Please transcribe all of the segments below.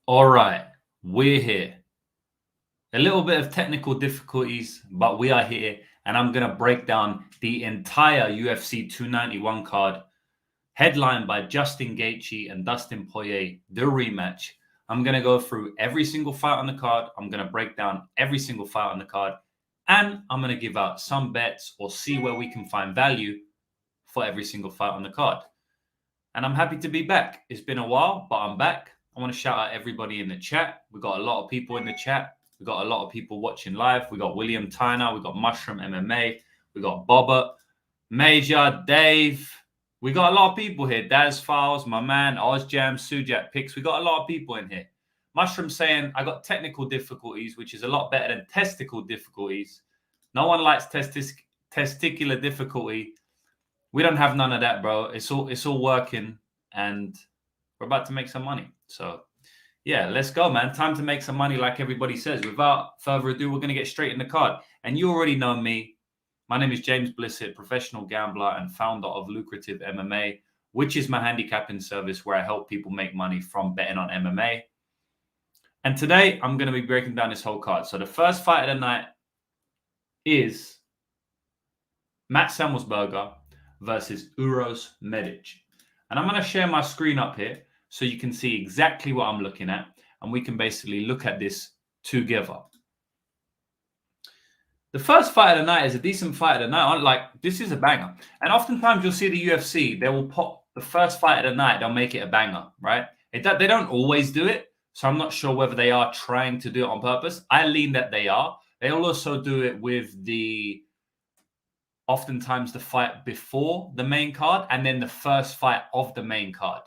All right, we're here. A little bit of technical difficulties, but we are here, and I'm going to break down the entire UFC 291 card, headlined by Justin Gaethje and Dustin Poirier, the rematch. I'm going to go through every single fight on the card. I'm going to break down every single fight on the card, and I'm going to give out some bets or see where we can find value for every single fight on the card. And I'm happy to be back. It's been a while, but I'm back. I want to shout out everybody in the chat. We got a lot of people in the chat. We got a lot of people watching live. We got William Tyner. We got Mushroom MMA. We got Bobbert, Major, Dave. We got a lot of people here. Daz Files, my man, Ozjam, Sujat Picks. We got a lot of people in here. Mushroom saying, I got technical difficulties, which is a lot better than testicle difficulties. No one likes testicular difficulty. We don't have none of that, bro. It's all working, and we're about to make some money. So, yeah, let's go, man. Time to make some money, like everybody says. Without further ado, we're going to get straight in the card. And you already know me. My name is James Blissett, professional gambler and founder of Lucrative MMA, which is my handicapping service where I help people make money from betting on MMA. And today, I'm going to be breaking down this whole card. So the first fight of the night is Matt Semmelsberger versus Uros Medic. And I'm going to share my screen up here so you can see exactly what I'm looking at, and we can basically look at this together. The first fight of the night is a decent fight of the night. Like, this is a banger. And oftentimes you'll see the UFC, they will pop the first fight of the night, they'll make it a banger, right? They don't always do it, so I'm not sure whether they are trying to do it on purpose. I lean that they are. They'll also do it with oftentimes the fight before the main card and then the first fight of the main card.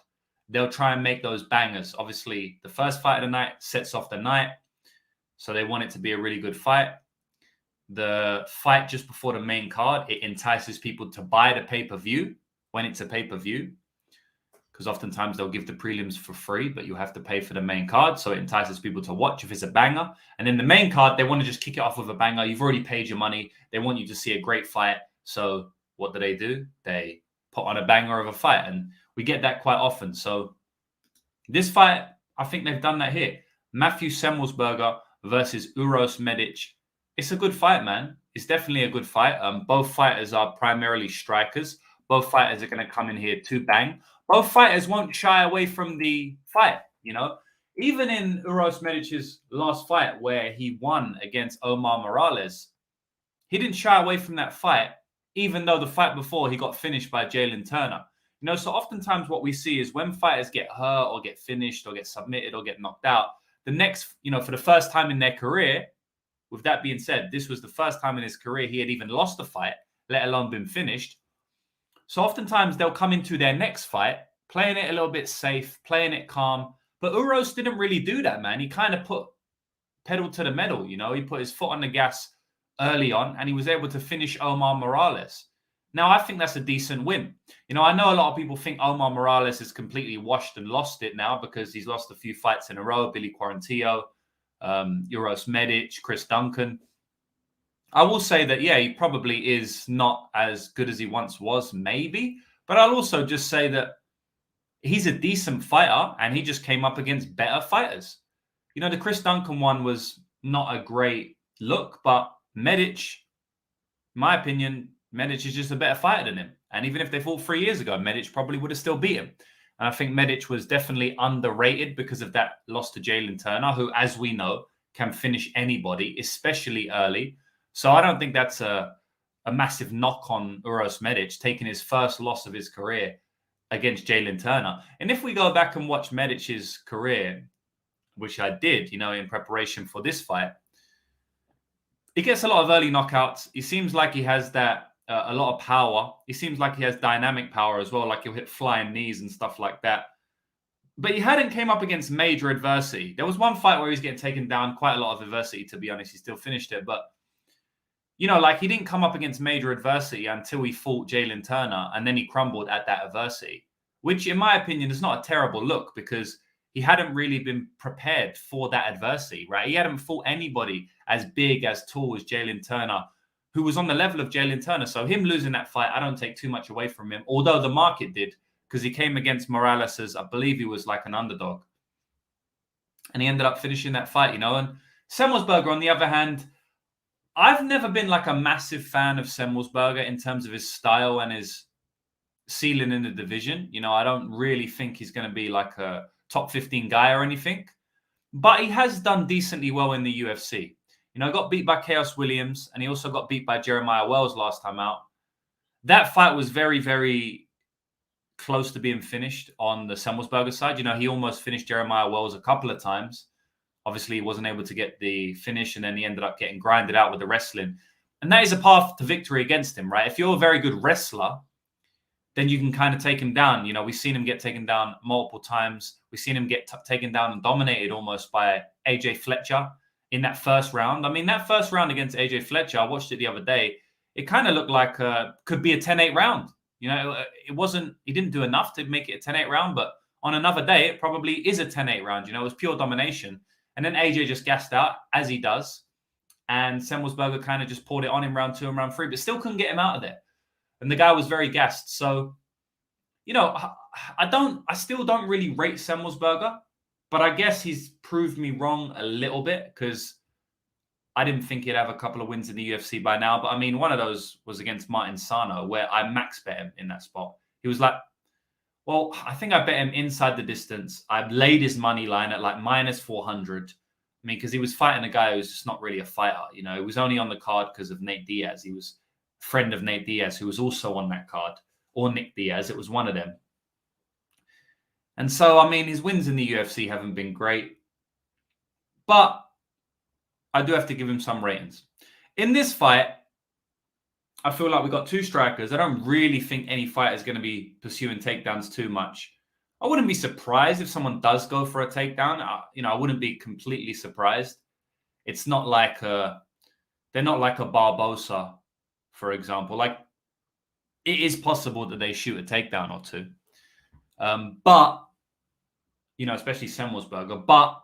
They'll try and make those bangers. Obviously, the first fight of the night sets off the night, so they want it to be a really good fight. The fight just before the main card, it entices people to buy the pay-per-view when it's a pay-per-view, because oftentimes they'll give the prelims for free, but you have to pay for the main card, so it entices people to watch if it's a banger. And then the main card, they want to just kick it off with a banger. You've already paid your money. They want you to see a great fight. So what do? They put on a banger of a fight, and we get that quite often. So this fight, I think they've done that here. Matthew Semmelsberger versus Uros Medic. It's a good fight, man. It's definitely a good fight. Both fighters are primarily strikers. Both fighters are going to come in here to bang. Both fighters won't shy away from the fight, you know. Even in Uros Medic's last fight where he won against Omar Morales, he didn't shy away from that fight, even though the fight before he got finished by Jalen Turner. You know, so oftentimes what we see is when fighters get hurt or get finished or get submitted or get knocked out, the next, you know, for the first time in their career, with that being said, this was the first time in his career he had even lost a fight, let alone been finished. So oftentimes they'll come into their next fight, playing it a little bit safe, playing it calm. But Uros didn't really do that, man. He kind of put pedal to the metal, you know. He put his foot on the gas early on, and he was able to finish Omar Morales. Now, I think that's a decent win. You know, I know a lot of people think Omar Morales is completely washed and lost it now because he's lost a few fights in a row. Billy Quarantillo, Uros Medic, Chris Duncan. I will say that, yeah, he probably is not as good as he once was, maybe. But I'll also just say that he's a decent fighter, and he just came up against better fighters. You know, the Chris Duncan one was not a great look, but Medic, in my opinion, Medic is just a better fighter than him. And even if they fought 3 years ago, Medic probably would have still beat him. And I think Medic was definitely underrated because of that loss to Jalen Turner, who, as we know, can finish anybody, especially early. So I don't think that's a massive knock on Uros Medic, taking his first loss of his career against Jalen Turner. And if we go back and watch Medic's career, which I did, you know, in preparation for this fight, he gets a lot of early knockouts. He seems like he has that a lot of power. He seems like he has dynamic power as well, like he'll hit flying knees and stuff like that. But he hadn't came up against major adversity. There was one fight where he was getting taken down, quite a lot of adversity, to be honest. He still finished it. But, you know, like he didn't come up against major adversity until he fought Jalen Turner, and then he crumbled at that adversity, which, in my opinion, is not a terrible look because he hadn't really been prepared for that adversity, right? He hadn't fought anybody as big, as tall as Jalen Turner, who was on the level of Jalen Turner. So him losing that fight, I don't take too much away from him, although the market did, because he came against Morales as, I believe he was like an underdog. And he ended up finishing that fight, you know. And Semmelsberger, on the other hand, I've never been like a massive fan of Semmelsberger in terms of his style and his ceiling in the division. You know, I don't really think he's going to be like a top 15 guy or anything. But he has done decently well in the UFC. You know, got beat by Chaos Williams, and he also got beat by Jeremiah Wells last time out. That fight was very, very close to being finished on the Semmelsberger side. You know, he almost finished Jeremiah Wells a couple of times. Obviously, he wasn't able to get the finish, and then he ended up getting grinded out with the wrestling. And that is a path to victory against him, right? If you're a very good wrestler, then you can kind of take him down. You know, we've seen him get taken down multiple times. We've seen him get taken down and dominated almost by AJ Fletcher in that first round. I mean, that first round against AJ Fletcher, I watched it the other day. It kind of looked like could be a 10-8 round. You know, it wasn't, he didn't do enough to make it a 10-8 round, but on another day, it probably is a 10-8 round. You know, it was pure domination. And then AJ just gassed out, as he does. And Semmelsberger kind of just poured it on in round 2 and round 3, but still couldn't get him out of there. And the guy was very gassed. So, you know, I still don't really rate Semmelsberger, but I guess he's proved me wrong a little bit because I didn't think he'd have a couple of wins in the UFC by now. But I mean, one of those was against Martin Sano, where I max bet him in that spot. He was like, well, I think I bet him inside the distance. I laid his money line at like minus 400. I mean, because he was fighting a guy who's just not really a fighter. You know, he was only on the card because of Nate Diaz. He was a friend of Nate Diaz, who was also on that card, or Nick Diaz. It was one of them. And so, I mean, his wins in the UFC haven't been great. But I do have to give him some ratings. In this fight, I feel like we've got two strikers. I don't really think any fighter is going to be pursuing takedowns too much. I wouldn't be surprised if someone does go for a takedown. You know, I wouldn't be completely surprised. It's not like they're not like a Barbosa, for example. Like, it is possible that they shoot a takedown or two. But, you know, especially Semmelsberger. But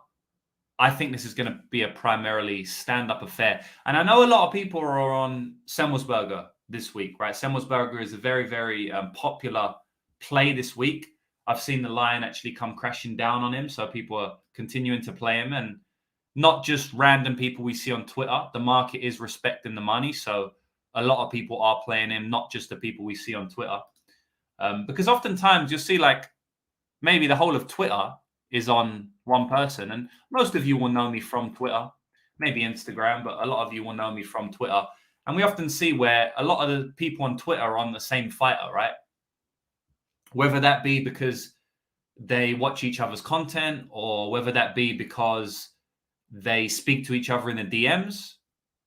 I think this is going to be a primarily stand-up affair. And I know a lot of people are on Semmelsberger this week, right? Semmelsberger is a very, very popular play this week. I've seen the line actually come crashing down on him. So people are continuing to play him. And not just random people we see on Twitter. The market is respecting the money. So a lot of people are playing him, not just the people we see on Twitter. Because oftentimes you'll see like maybe the whole of Twitter is on one person. And most of you will know me from Twitter, maybe Instagram, but a lot of you will know me from Twitter. And we often see where a lot of the people on Twitter are on the same fighter, right? Whether that be because they watch each other's content or whether that be because they speak to each other in the DMs.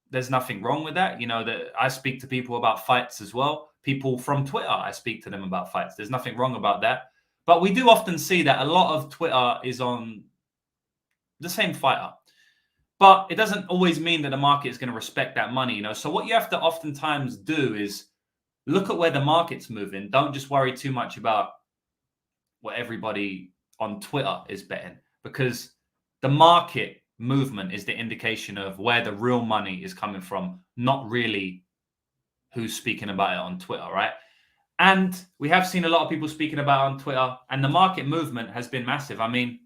There's nothing wrong with that. You know, that I speak to people about fights as well. People from Twitter, I speak to them about fights. There's nothing wrong about that. But we do often see that a lot of Twitter is on the same fighter. But it doesn't always mean that the market is going to respect that money, you know. So what you have to oftentimes do is look at where the market's moving. Don't just worry too much about what everybody on Twitter is betting, because the market movement is the indication of where the real money is coming from, not really who's speaking about it on Twitter, right? And we have seen a lot of people speaking about it on Twitter, and the market movement has been massive. I mean,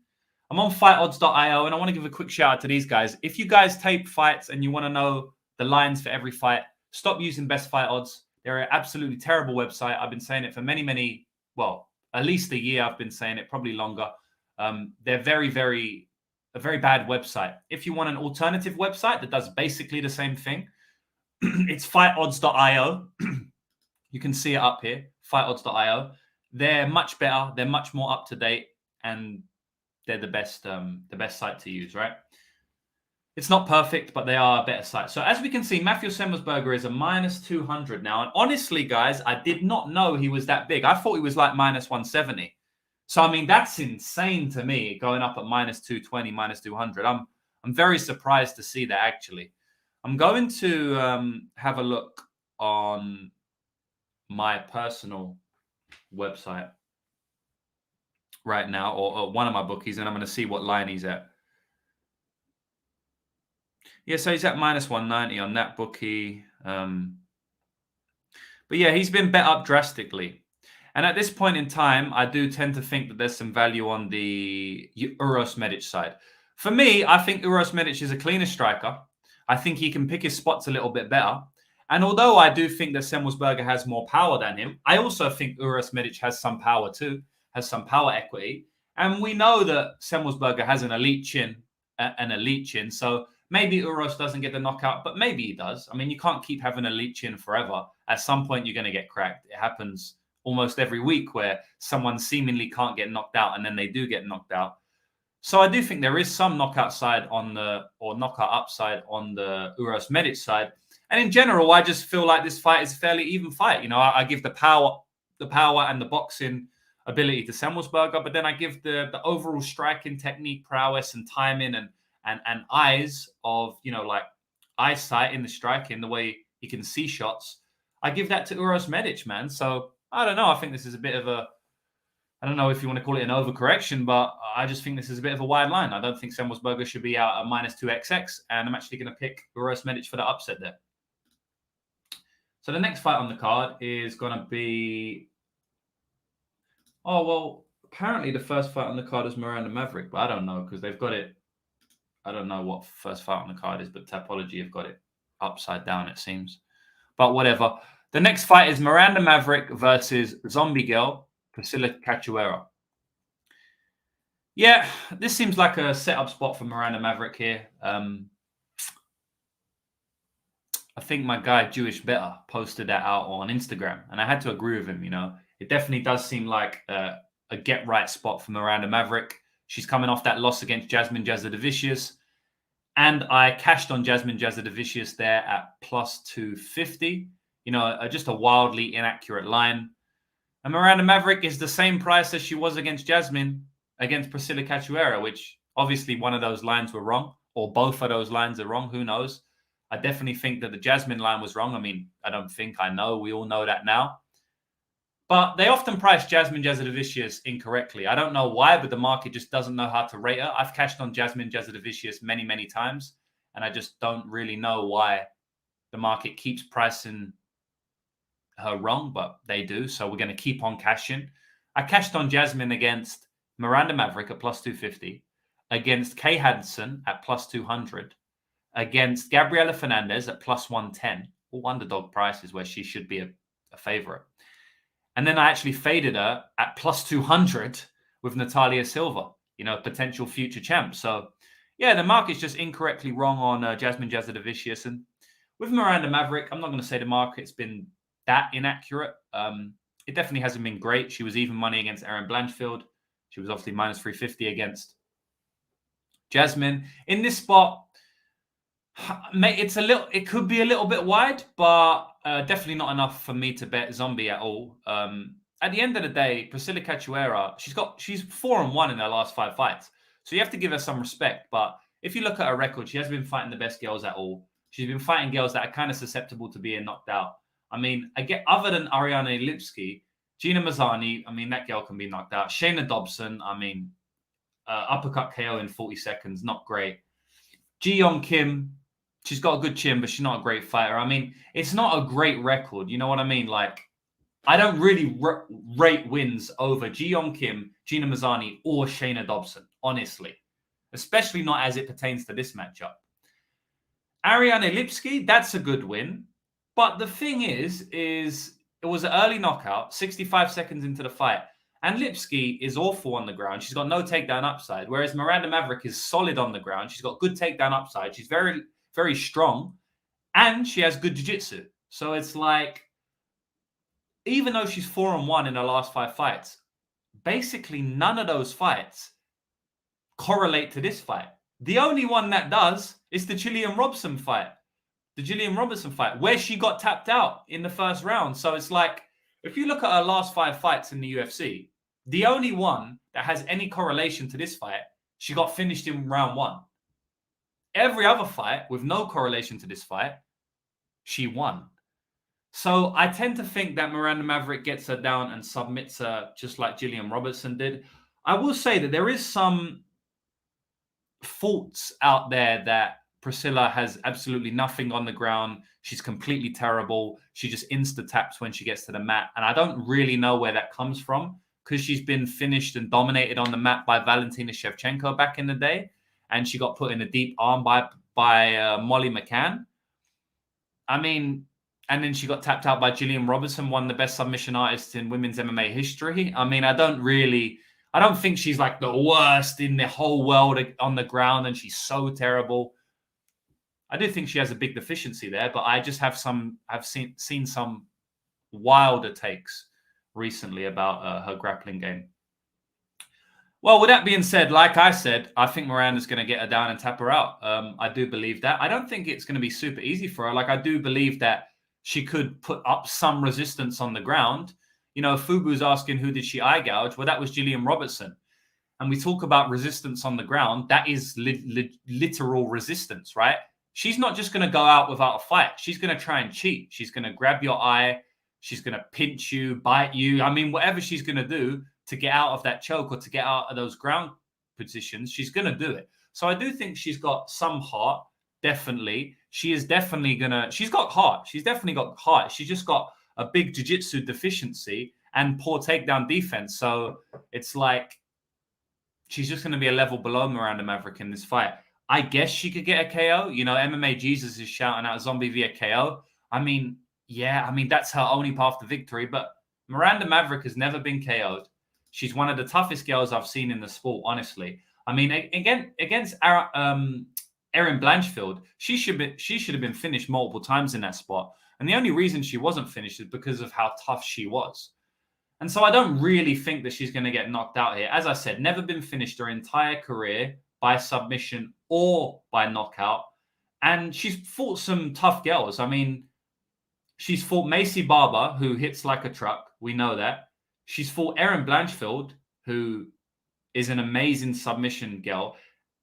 I'm on fightodds.io, and I want to give a quick shout out to these guys. If you guys tape fights and you want to know the lines for every fight, stop using Best Fight Odds. They're an absolutely terrible website. I've been saying it for many, well, at least a year. I've been saying it, probably longer. They're a very bad website. If you want an alternative website that does basically the same thing, it's fightodds.io. You can see it up here, fightodds.io. They're much better. They're much more up to date, and they're the best site to use, right? It's not perfect, but they are a better site. So as we can see, Matthew Semmelsberger is a minus 200 now. And honestly, guys, I did not know he was that big. I thought he was like minus 170. So, I mean, that's insane to me, going up at minus 220, minus 200. I'm very surprised to see that, actually. I'm going to have a look on my personal website right now, or one of my bookies, and I'm going to see what line he's at. Yeah, so he's at minus 190 on that bookie. But yeah, he's been bet up drastically. And at this point in time, I do tend to think that there's some value on the Uros Medic side. For me, I think Uros Medic is a cleaner striker. I think he can pick his spots a little bit better. And although I do think that Semmelsberger has more power than him, I also think Uros Medic has some power too, has some power equity. And we know that Semmelsberger has an elite chin, So maybe Uros doesn't get the knockout, but maybe he does. I mean, you can't keep having a elite chin forever. At some point, you're going to get cracked. It happens almost every week where someone seemingly can't get knocked out and then they do get knocked out. So I do think there is some knockout upside on the Uros Medic side. And in general, I just feel like this fight is a fairly even fight. I give the power and the boxing ability to Semmelsberger, but then I give the overall striking technique, prowess, and timing and eyes of, like eyesight in the striking, the way he can see shots. I give that to Uros Medic, man. So I don't know. I think this is a bit of I don't know if you want to call it an overcorrection, but I just think this is a bit of a wide line. I don't think Semmelsberger should be out at -2XX, and I'm actually going to pick Uros Medic for the upset there. So the next fight on the card is going to be... Oh, well, apparently the first fight on the card is Miranda Maverick, but I don't know because they've got it... I don't know what first fight on the card is, but Tapology have got it upside down, it seems. But whatever. The next fight is Miranda Maverick versus Zombie Girl, Priscilla Cachoeira. Yeah, this seems like a setup spot for Miranda Maverick here. I think my guy Jewish Better posted that out on Instagram, and I had to agree with him. It definitely does seem like a get right spot for Miranda Maverick. She's coming off that loss against Jasmine Jasudavicius, and I cashed on Jasmine Jasudavicius there at +250. Just a wildly inaccurate line. And Miranda Maverick is the same price as she was against Jasmine, against Priscilla Cachoeira, which obviously one of those lines were wrong, or both of those lines are wrong. Who knows? I definitely think that the Jasmine line was wrong. I mean, I don't think I know. We all know that now. But they often price Jasmine Jasudavicius incorrectly. I don't know why, but the market just doesn't know how to rate her. I've cashed on Jasmine Jasudavicius many, many times, and I just don't really know why the market keeps pricing her wrong, but they do. So we're going to keep on cashing. I cashed on Jasmine against Miranda Maverick at +250, against Kay Hansen at +200, against Gabriela Fernandez at +110, all underdog prices where she should be a favorite. And then I actually faded her at +200 with Natalia Silva, potential future champ. So yeah, the market's just incorrectly wrong on Jasmine Jasudavicius. And with Miranda Maverick, I'm not going to say the market's been that inaccurate. It definitely hasn't been great. She was even money against Erin Blanchfield. She was obviously -350 against Jasmine. In this spot, it could be a little bit wide, but definitely not enough for me to bet Zombie at all. At the end of the day, Priscilla Cachoeira, she's 4-1 in her last 5 fights. So you have to give her some respect. But if you look at her record, she hasn't been fighting the best girls at all. She's been fighting girls that are kind of susceptible to being knocked out. I mean, other than Ariane Lipski, Gina Mazzani, I mean, that girl can be knocked out. Shayna Dobson, I mean, uppercut KO in 40 seconds, not great. Ji Yeon Kim, she's got a good chin, but she's not a great fighter. I mean, it's not a great record. You know what I mean? Like, I don't really rate wins over Ji Yeon Kim, Gina Mazzani, or Shayna Dobson, honestly. Especially not as it pertains to this matchup. Ariane Lipski, that's a good win. But the thing is it was an early knockout, 65 seconds into the fight. And Lipski is awful on the ground. She's got no takedown upside. Whereas Miranda Maverick is solid on the ground. She's got good takedown upside. She's very, very strong. And she has good jiu-jitsu. So it's like, even though she's 4-1 in her last 5 fights, basically none of those fights correlate to this fight. The only one that does is the Gillian Robertson fight. The Gillian Robertson fight, where she got tapped out in the first round. So it's like, if you look at her last 5 fights in the UFC, the only one that has any correlation to this fight, she got finished in round 1. Every other fight with no correlation to this fight, she won. So I tend to think that Miranda Maverick gets her down and submits her just like Gillian Robertson did. I will say that there is some faults out there that Priscilla has absolutely nothing on the ground. She's completely terrible. She just insta-taps when she gets to the mat. And I don't really know where that comes from because she's been finished and dominated on the mat by Valentina Shevchenko back in the day. and she got put in a deep arm by Molly McCann. I mean, and then she got tapped out by Gillian Robertson, one of the best submission artists in women's MMA history. I mean, I don't think she's like the worst in the whole world on the ground, and she's so terrible. I do think she has a big deficiency there, but I just I've seen some wilder takes recently about her grappling game. Well, with that being said, like I said, I think Miranda's going to get her down and tap her out. I do believe that. I don't think it's going to be super easy for her. Like, I do believe that she could put up some resistance on the ground. You know, Fubu's asking who did she eye gouge? Well, that was Gillian Robertson. And we talk about resistance on the ground. That is literal resistance, right? She's not just going to go out without a fight. She's going to try and cheat. She's going to grab your eye. She's going to pinch you, bite you. I mean, whatever she's going to do to get out of that choke or to get out of those ground positions, she's going to do it. So I do think she's got some heart, definitely. She is definitely going to... She's got heart. She's definitely got heart. She's just got a big jiu-jitsu deficiency and poor takedown defense. So it's like she's just going to be a level below Miranda Maverick in this fight. I guess she could get a KO. You know, MMA Jesus is shouting out Zombie via KO. I mean, yeah, I mean, that's her only path to victory. But Miranda Maverick has never been KO'd. She's one of the toughest girls I've seen in the sport, honestly. I mean, again, against Erin Blanchfield, she should have been finished multiple times in that spot. And the only reason she wasn't finished is because of how tough she was. And so I don't really think that she's going to get knocked out here. As I said, never been finished her entire career by submission or by knockout. And she's fought some tough girls. I mean, she's fought Macy Barber, who hits like a truck. We know that. She's fought Erin Blanchfield, who is an amazing submission girl.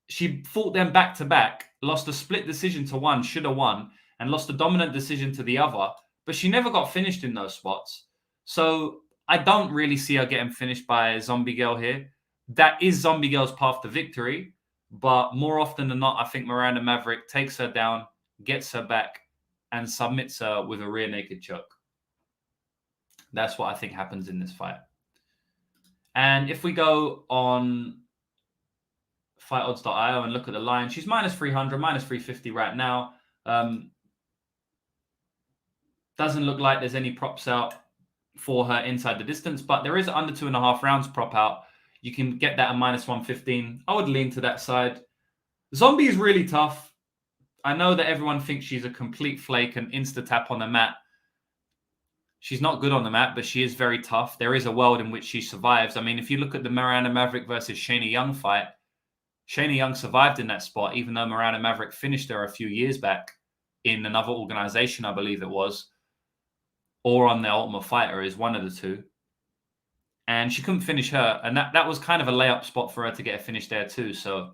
She fought them back-to-back, lost a split decision to one, should have won, and lost a dominant decision to the other. But she never got finished in those spots. So I don't really see her getting finished by Zombie Girl here. That is Zombie Girl's path to victory. But more often than not, I think Miranda Maverick takes her down, gets her back, and submits her with a rear naked choke. That's what I think happens in this fight. And if we go on fightodds.io and look at the line, she's minus 300, minus 350 right now. Doesn't look like there's any props out for her inside the distance, but there is an under 2.5 rounds prop out. You can get that at minus 115. I would lean to that side. Zombie is really tough. I know that everyone thinks she's a complete flake and insta-tap on the mat. She's not good on the mat, but she is very tough. There is a world in which she survives. I mean, if you look at the Miranda Maverick versus Shayna Young fight, Shayna Young survived in that spot, even though Miranda Maverick finished her a few years back in another organization, I believe it was, or on the Ultimate Fighter, is one of the two. And she couldn't finish her. And that was kind of a layup spot for her to get a finish there too. So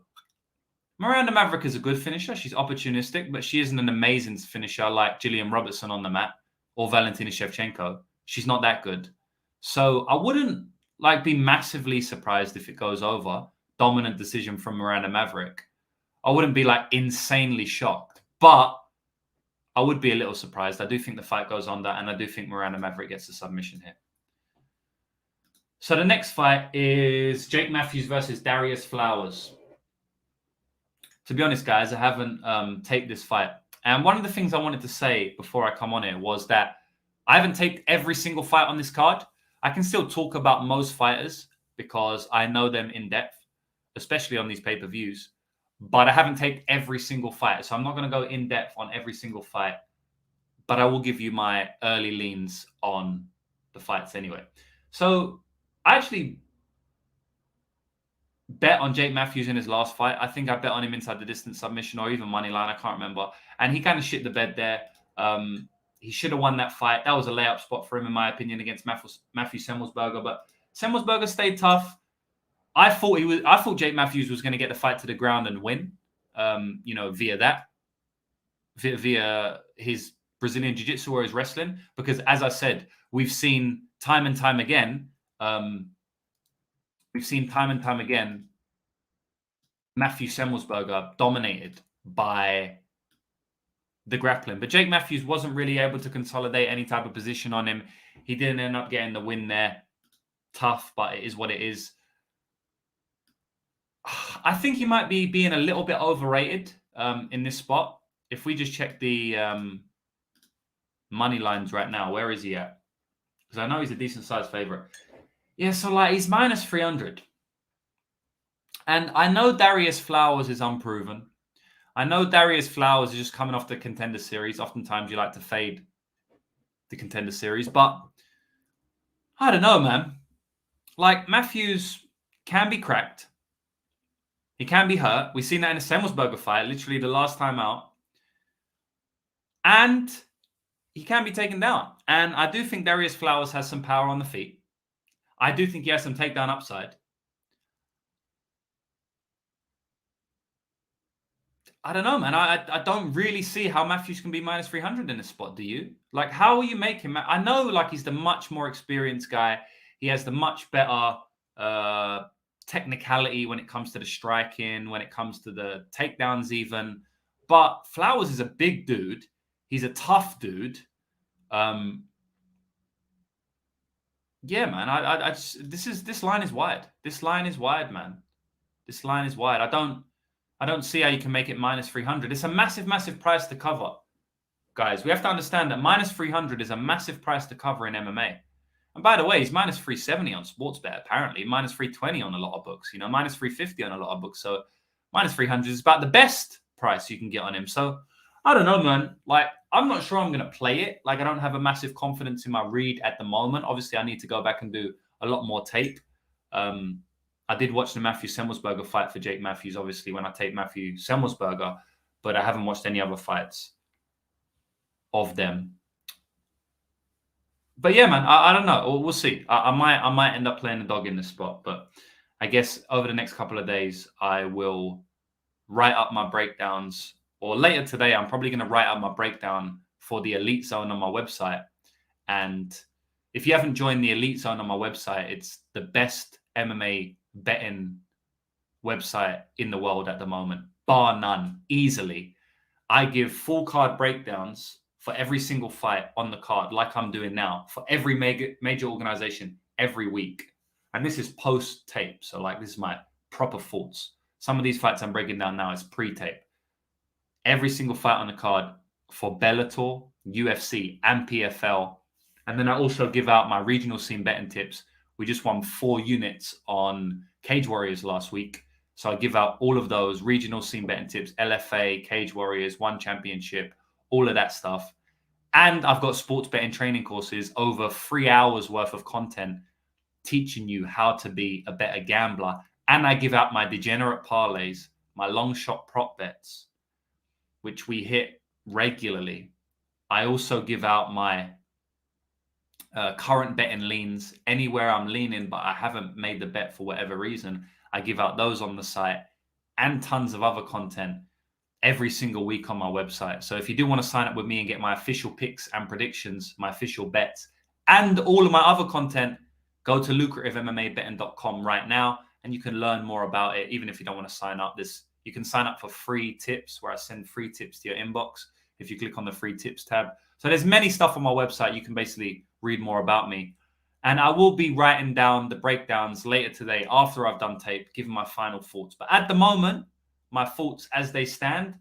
Miranda Maverick is a good finisher. She's opportunistic, but she isn't an amazing finisher like Gillian Robertson on the mat or Valentina Shevchenko. She's not that good. So I wouldn't be massively surprised if it goes over. Dominant decision from Miranda Maverick. I wouldn't be insanely shocked, but I would be a little surprised. I do think the fight goes under, and I do think Miranda Maverick gets a submission here. So the next fight is Jake Matthews versus Darius Flowers. To be honest, guys, I haven't taped this fight. And one of the things I wanted to say before I come on here was that I haven't taped every single fight on this card. I can still talk about most fighters because I know them in depth, especially on these pay-per-views. But I haven't taped every single fight. So I'm not going to go in depth on every single fight. But I will give you my early leans on the fights anyway. So I actually bet on Jake Matthews in his last fight. I think I bet on him inside the distance submission or even money line. I can't remember. And he kind of shit the bed there. He should have won that fight. That was a layup spot for him, in my opinion, against Matthew Semmelsberger. But Semmelsberger stayed tough. I thought Jake Matthews was going to get the fight to the ground and win. Via his Brazilian Jiu-Jitsu or his wrestling. Because as I said, we've seen time and time again. Matthew Semmelsberger dominated by the grappling. But Jake Matthews wasn't really able to consolidate any type of position on him. He didn't end up getting the win there. Tough, but it is what it is. I think he might be being a little bit overrated in this spot. If we just check the money lines right now, where is he at? Because I know he's a decent sized favorite. Yeah, so like he's minus 300. And I know Darius Flowers is unproven. I know Darius Flowers is just coming off the Contender Series. Oftentimes you like to fade the Contender Series, but I don't know, man. Like Matthews can be cracked. He can be hurt. We've seen that in a Semmelsberger fight, literally the last time out. And he can be taken down. And I do think Darius Flowers has some power on the feet. I do think he has some takedown upside. I don't know, man. I don't really see how Matthews can be minus 300 in this spot. Do you? Like, how will you make him? I know, like, he's the much more experienced guy. He has the much better technicality when it comes to the striking, when it comes to the takedowns even. But Flowers is a big dude. He's a tough dude. Yeah, man. I just, this line is wide. This line is wide, man. This line is wide. I don't see how you can make it minus 300. It's a massive, massive price to cover, guys. We have to understand that minus 300 is a massive price to cover in MMA. And by the way, he's minus 370 on Sportsbet, apparently. Minus 320 on a lot of books. You know, minus 350 on a lot of books. So minus 300 is about the best price you can get on him. So I don't know, man. Like, I'm not sure I'm going to play it. Like, I don't have a massive confidence in my read at the moment. Obviously, I need to go back and do a lot more tape. I did watch the Matthew Semmelsberger fight for Jake Matthews, obviously, when I taped Matthew Semmelsberger, but I haven't watched any other fights of them. But yeah, man, I don't know. We'll see. I might end up playing the dog in this spot, but I guess over the next couple of days, I will write up my breakdowns, or later today, I'm probably going to write up my breakdown for the Elite Zone on my website. And if you haven't joined the Elite Zone on my website, it's the best MMA betting website in the world at the moment, bar none, easily. I give full card breakdowns for every single fight on the card, like I'm doing now, for every major organization every week. And this is post-tape, so like this is my proper thoughts. Some of these fights I'm breaking down now is pre-tape. Every single fight on the card for Bellator, UFC, and PFL. And then I also give out my regional scene betting tips. We just won 4 units on Cage Warriors last week. So I give out all of those regional scene betting tips, LFA, Cage Warriors, One Championship, all of that stuff. And I've got sports betting training courses, over 3 hours worth of content teaching you how to be a better gambler. And I give out my degenerate parlays, my long shot prop bets, which we hit regularly. I also give out my current betting leans. Anywhere I'm leaning, but I haven't made the bet for whatever reason, I give out those on the site, and tons of other content every single week on my website. So if you do want to sign up with me and get my official picks and predictions, my official bets, and all of my other content, go to lucrativemmabetting.com right now, and you can learn more about it. Even if you don't want to sign up, you can sign up for free tips, where I send free tips to your inbox if you click on the free tips tab. So there's many stuff on my website. You can basically read more about me. And I will be writing down the breakdowns later today after I've done tape, giving my final thoughts. But at the moment, my thoughts as they stand,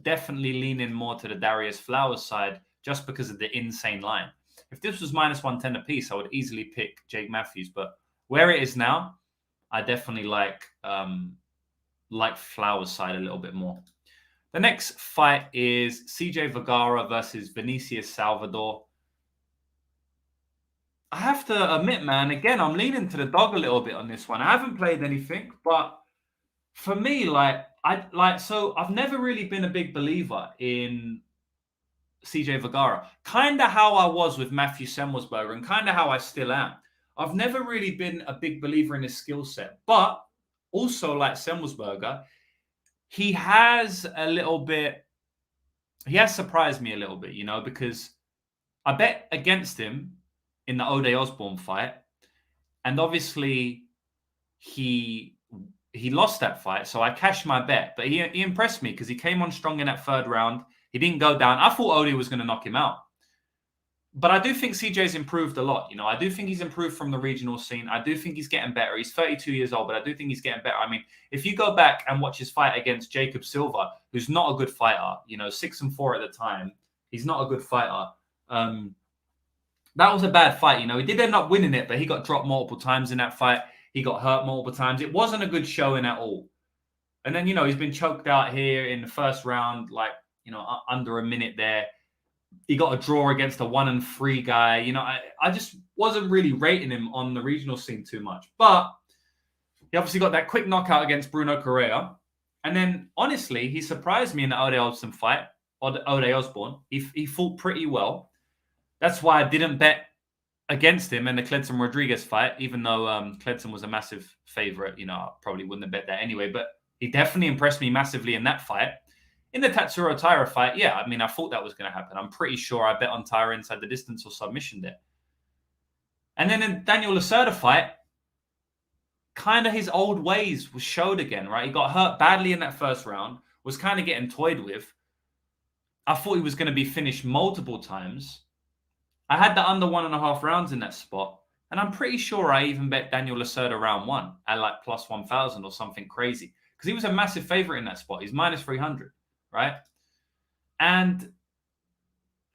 definitely leaning more to the Darius Flowers side, just because of the insane line. If this was minus 110 apiece, I would easily pick Jake Matthews. But where it is now, I definitely like Flowers' side a little bit more. The next fight is CJ Vergara versus Vinicius Salvador. I have to admit, man, again, I'm leaning to the dog a little bit on this one. I haven't played anything, but for me, so I've never really been a big believer in CJ Vergara. Kind of how I was with Matthew Semmelsberger, and kind of how I still am. I've never really been a big believer in his skill set, but also like Semmelsberger, he has surprised me a little bit, you know, because I bet against him in the Ode Osborne fight, and obviously he lost that fight, so I cashed my bet. But he impressed me because he came on strong in that third round. He didn't go down. I thought Ode was going to knock him out. But I do think CJ's improved a lot. I do think he's improved from the regional scene. I do think he's getting better. He's 32 years old, but I do think he's getting better. I mean, if you go back and watch his fight against Jacob Silva, who's not a good fighter, 6-4 at the time, he's not a good fighter. That was a bad fight. He did end up winning it, but he got dropped multiple times in that fight. He got hurt multiple times. It wasn't a good showing at all. And then, he's been choked out here in the first round, under a minute there. He got a draw against a 1-3 guy. I just wasn't really rating him on the regional scene too much. But he obviously got that quick knockout against Bruno Correa. And then, honestly, he surprised me in the Ode Osbourne fight. He fought pretty well. That's why I didn't bet against him in the Cledson Rodriguez fight, even though Cledson was a massive favorite. I probably wouldn't have bet that anyway. But he definitely impressed me massively in that fight. In the Tatsuro Taira fight, I thought that was going to happen. I'm pretty sure I bet on Taira inside the distance or submission there. And then in Daniel Lacerda fight, kind of his old ways was showed again, right? He got hurt badly in that first round, was kind of getting toyed with. I thought he was going to be finished multiple times. I had the under 1.5 rounds in that spot. And I'm pretty sure I even bet Daniel Lacerda round 1 at like plus 1,000 or something crazy. Because he was a massive favorite in that spot. He's minus 300. Right. And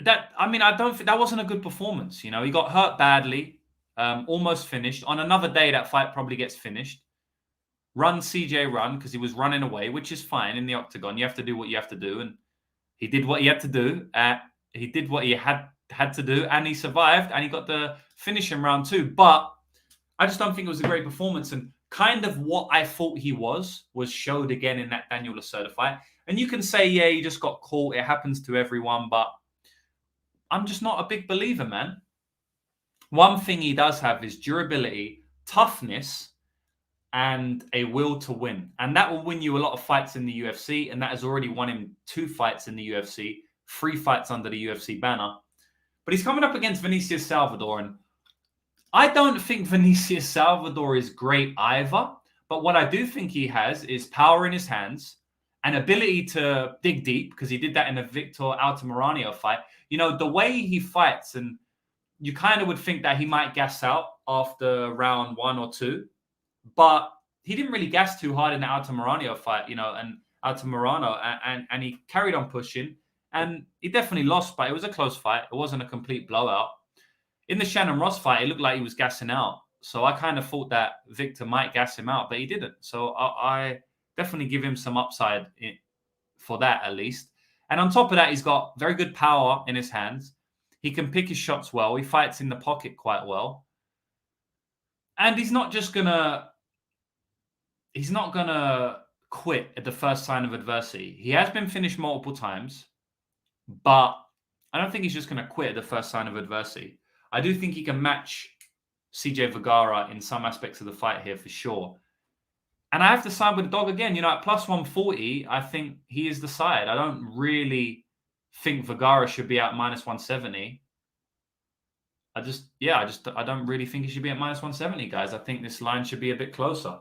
I don't think that wasn't a good performance. He got hurt badly, almost finished. On another day, that fight probably gets finished. Run because he was running away, which is fine in the octagon. You have to do what you have to do. And he did what he had to do. He did what he had to do, and he survived, and he got the finish in round 2. But I just don't think it was a great performance. And kind of what I thought he was showed again in that Daniel Lacerda fight. And you can say, he just got caught. It happens to everyone. But I'm just not a big believer, man. One thing he does have is durability, toughness, and a will to win. And that will win you a lot of fights in the UFC. And that has already won him 2 fights in the UFC, 3 fights under the UFC banner. But he's coming up against Vinicius Salvador. And I don't think Vinicius Salvador is great either. But what I do think he has is power in his hands, an ability to dig deep, because he did that in the Victor Altamirano fight. The way he fights, and you kind of would think that he might gas out after round 1 or 2, but he didn't really gas too hard in the Altamirano fight, and Altamirano, and he carried on pushing, and he definitely lost, but it was a close fight. It wasn't a complete blowout. In the Shannon Ross fight, it looked like he was gassing out. So I kind of thought that Victor might gas him out, but he didn't. So I definitely give him some upside for that, at least. And on top of that, he's got very good power in his hands. He can pick his shots well. He fights in the pocket quite well. And he's not gonna quit at the first sign of adversity. He has been finished multiple times, but I don't think he's just gonna quit at the first sign of adversity. I do think he can match CJ Vergara in some aspects of the fight here for sure. And I have to side with the dog again. At plus 140, I think he is the side. I don't really think Vergara should be at minus 170. I don't really think he should be at minus 170, guys. I think this line should be a bit closer.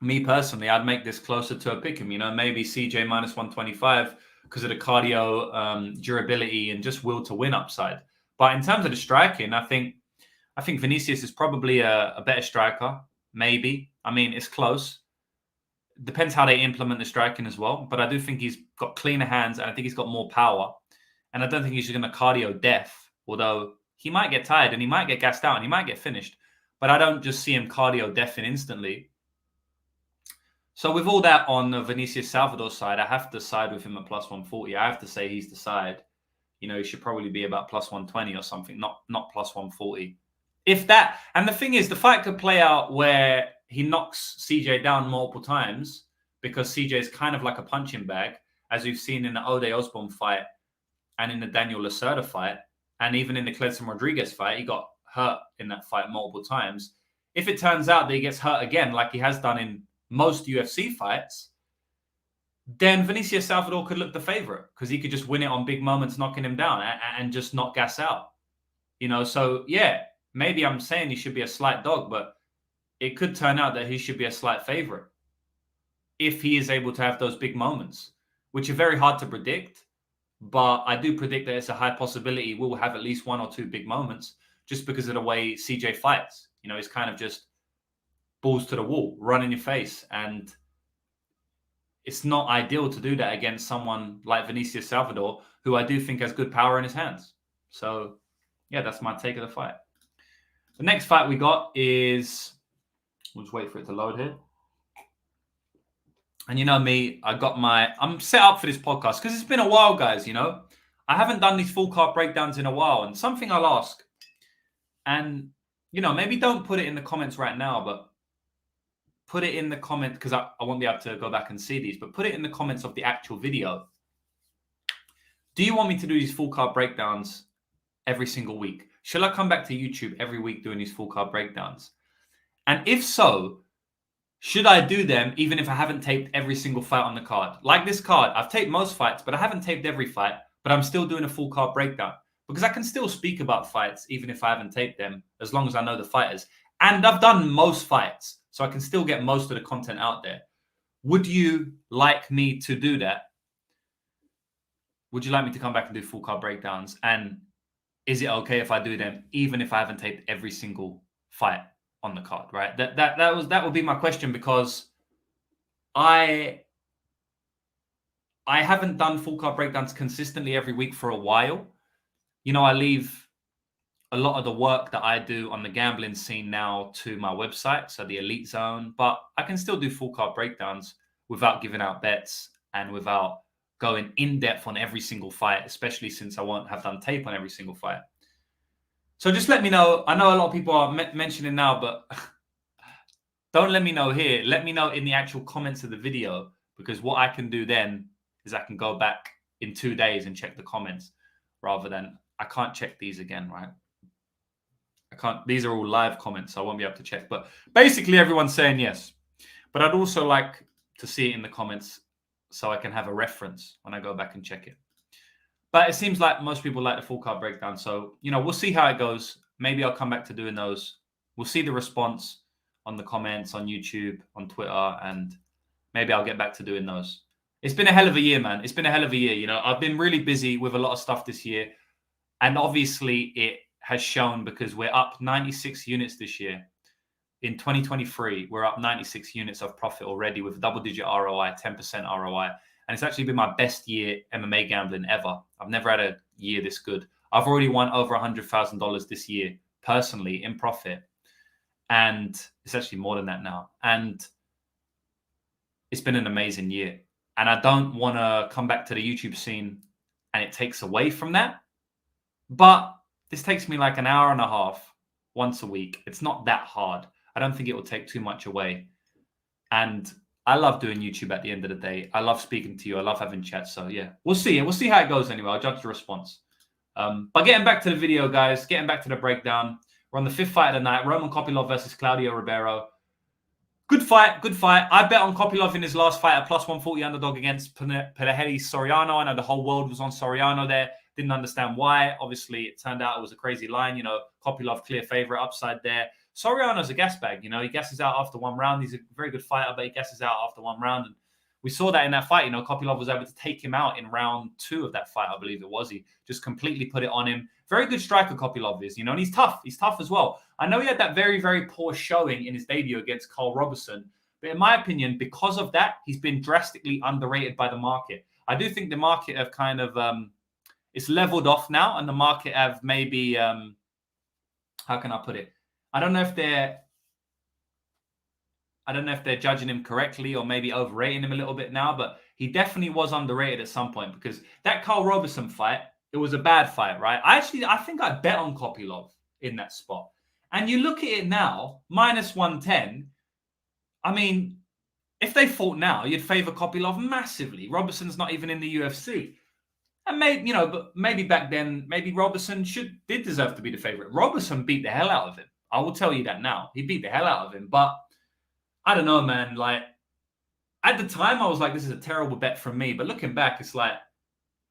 Me personally, I'd make this closer to a pick 'em. Maybe CJ minus 125 because of the cardio, durability, and just will to win upside. But in terms of the striking, I think Vinicius is probably a better striker. Maybe. It's close. Depends how they implement the striking as well. But I do think he's got cleaner hands, and I think he's got more power. And I don't think he's going to cardio death, although he might get tired and he might get gassed out and he might get finished. But I don't just see him cardio deathing instantly. So with all that on the Vinicius Salvador side, I have to side with him at plus 140. I have to say he's the side. He should probably be about plus 120 or something, not plus 140. If that, and the thing is, the fight could play out where he knocks CJ down multiple times because CJ is kind of like a punching bag, as we've seen in the Ode Osbourne fight and in the Daniel Lacerda fight, and even in the Cledson Rodriguez fight. He got hurt in that fight multiple times. If it turns out that he gets hurt again, like he has done in most UFC fights, then Vinicius Salvador could look the favorite because he could just win it on big moments, knocking him down and just not gas out. So yeah, maybe I'm saying he should be a slight dog, but it could turn out that he should be a slight favorite if he is able to have those big moments, which are very hard to predict. But I do predict that it's a high possibility we'll have at least 1 or 2 big moments just because of the way CJ fights. You know, he's kind of just balls to the wall, run in your face. And it's not ideal to do that against someone like Vinicius Salvador, who I do think has good power in his hands. So, yeah, that's my take of the fight. The next fight we got is... We'll just wait for it to load here. And you know me, I'm set up for this podcast because it's been a while, guys, you know. I haven't done these full card breakdowns in a while. And something I'll ask, and, you know, maybe don't put it in the comments right now, but put it in the comment, because I won't be able to go back and see these, but put it in the comments of the actual video. Do you want me to do these full card breakdowns every single week? Shall I come back to YouTube every week doing these full card breakdowns? And if so, should I do them even if I haven't taped every single fight on the card? Like this card, I've taped most fights, but I haven't taped every fight, but I'm still doing a full card breakdown because I can still speak about fights even if I haven't taped them, as long as I know the fighters. And I've done most fights, so I can still get most of the content out there. Would you like me to do that? Would you like me to come back and do full card breakdowns? And is it okay if I do them even if I haven't taped every single fight on the card, right? That would be my question, because I haven't done full card breakdowns consistently every week for a while. You know, I leave a lot of the work that I do on the gambling scene now to my website, so the Elite Zone, but I can still do full card breakdowns without giving out bets and without going in depth on every single fight, especially since I won't have done tape on every single fight. So just let me know. I know a lot of people are mentioning now, but don't let me know here. Let me know in the actual comments of the video, because what I can do then is I can go back in 2 days and check the comments, rather than I can't check these again, right? I can't. These are all live comments, so I won't be able to check. But basically, everyone's saying yes. But I'd also like to see it in the comments so I can have a reference when I go back and check it. But it seems like most people like the full card breakdown. So, you know, we'll see how it goes. Maybe I'll come back to doing those. We'll see the response on the comments on YouTube, on Twitter, and maybe I'll get back to doing those. It's been a hell of a year, man. It's been a hell of a year. You know, I've been really busy with a lot of stuff this year. And obviously it has shown, because we're up 96 units this year. In 2023, we're up 96 units of profit already with double-digit ROI, 10% ROI. And it's actually been my best year MMA gambling ever. I've never had a year this good. I've already won over $100,000 this year, personally, in profit. And it's actually more than that now. And it's been an amazing year. And I don't want to come back to the YouTube scene and it takes away from that. But this takes me like an hour and a half once a week. It's not that hard. I don't think it will take too much away. And I love doing YouTube at the end of the day. I love speaking to you. I love having chats. So yeah, we'll see. We'll see how it goes anyway. I'll judge the response. But getting back to the video, guys, getting back to the breakdown. We're on the 5th fight of the night. Roman Kopylov versus Claudio Ribeiro. Good fight, good fight. I bet on Kopylov in his last fight at plus 140 underdog against Pereira Soriano. I know the whole world was on Soriano there. Didn't understand why. Obviously, it turned out it was a crazy line. You know, Kopylov, clear favorite, upside there. Soriano's a gas bag. You know, he gasses out after one round. He's a very good fighter, but he gasses out after one round. And we saw that in that fight. You know, Kopylov was able to take him out in round 2 of that fight, I believe it was. He just completely put it on him. Very good striker, Kopylov is, you know, and he's tough. He's tough as well. I know he had that very, very poor showing in his debut against Carl Robertson. But in my opinion, because of that, he's been drastically underrated by the market. I do think the market have kind of... it's leveled off now, and the market have maybe, how can I put it? I don't know if they're judging him correctly or maybe overrating him a little bit now, but he definitely was underrated at some point, because that Carl Roberson fight, it was a bad fight, right? I think I bet on Kopylov in that spot. And you look at it now, minus 110. I mean, if they fought now, you'd favor Kopylov massively. Roberson's not even in the UFC. And maybe, you know, but maybe back then, maybe Roberson did deserve to be the favorite. Roberson beat the hell out of him. I will tell you that now. He beat the hell out of him. But I don't know, man. Like, at the time, I was like, this is a terrible bet from me. But looking back, it's like,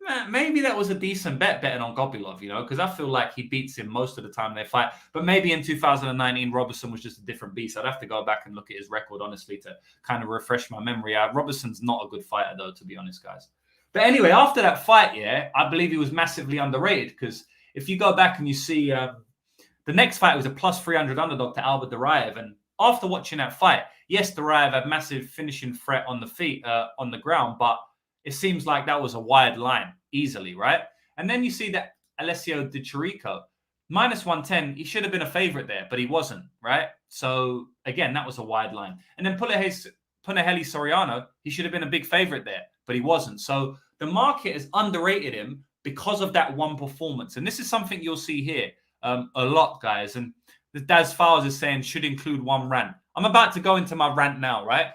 man, maybe that was a decent bet betting on Kopylov, you know, because I feel like he beats him most of the time they fight. But maybe in 2019, Roberson was just a different beast. I'd have to go back and look at his record, honestly, to kind of refresh my memory. Roberson's not a good fighter, though, to be honest, guys. But anyway, after that fight, yeah, I believe he was massively underrated because if you go back and you see the next fight was a plus 300 underdog to Albert Duraev. And after watching that fight, yes, Duraev had massive finishing threat on the feet, on the ground, but it seems like that was a wide line easily, right? And then you see that Alessio Di Chirico, minus 110, he should have been a favorite there, but he wasn't, right? So again, that was a wide line. And then Punahele Soriano, he should have been a big favorite there, but he wasn't. So the market has underrated him because of that one performance. And this is something you'll see here a lot, guys. And the Daz Files is saying should include one rant. I'm about to go into my rant now, right?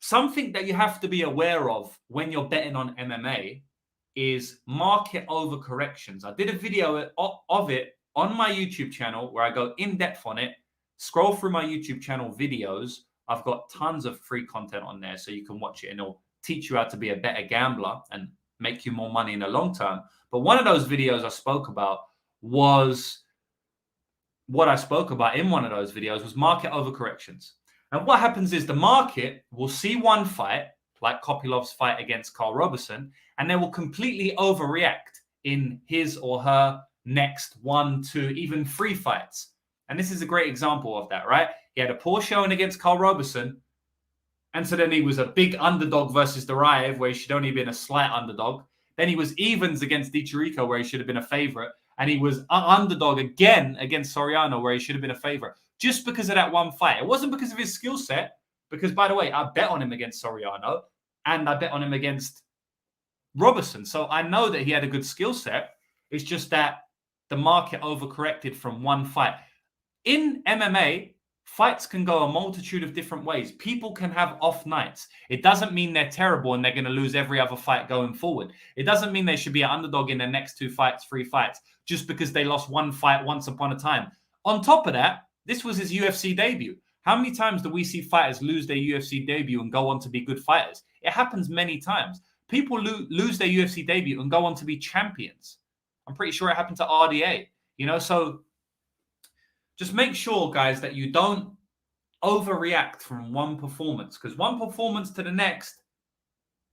Something that you have to be aware of when you're betting on MMA is market overcorrections. I did a video of it on my YouTube channel where I go in depth on it. Scroll through my YouTube channel videos. I've got tons of free content on there so you can watch it and it'll teach you how to be a better gambler and make you more money in the long term. But one of those videos I spoke about was what I spoke about in one of those videos was market overcorrections. And what happens is the market will see one fight, like Kopylov's fight against Carl Roberson, and they will completely overreact in his or her next 1, 2, even 3 fights. And this is a great example of that, right? He had a poor showing against Carl Roberson, and so then he was a big underdog versus Duraev, where he should only have been a slight underdog. Then he was evens against Di Chirico, where he should have been a favorite. And he was an underdog again against Soriano, where he should have been a favorite. Just because of that one fight. It wasn't because of his skill set. Because, by the way, I bet on him against Soriano. And I bet on him against Roberson. So I know that he had a good skill set. It's just that the market overcorrected from one fight. In MMA, fights can go a multitude of different ways. People can have off nights. It doesn't mean they're terrible and they're going to lose every other fight going forward. It doesn't mean they should be an underdog in their next 2 fights, 3 fights, just because they lost one fight once upon a time. On top of that, this was his UFC debut. How many times do we see fighters lose their UFC debut and go on to be good fighters? It happens many times. People lose their UFC debut and go on to be champions. I'm pretty sure it happened to RDA. So just make sure, guys, that you don't overreact from one performance, because one performance to the next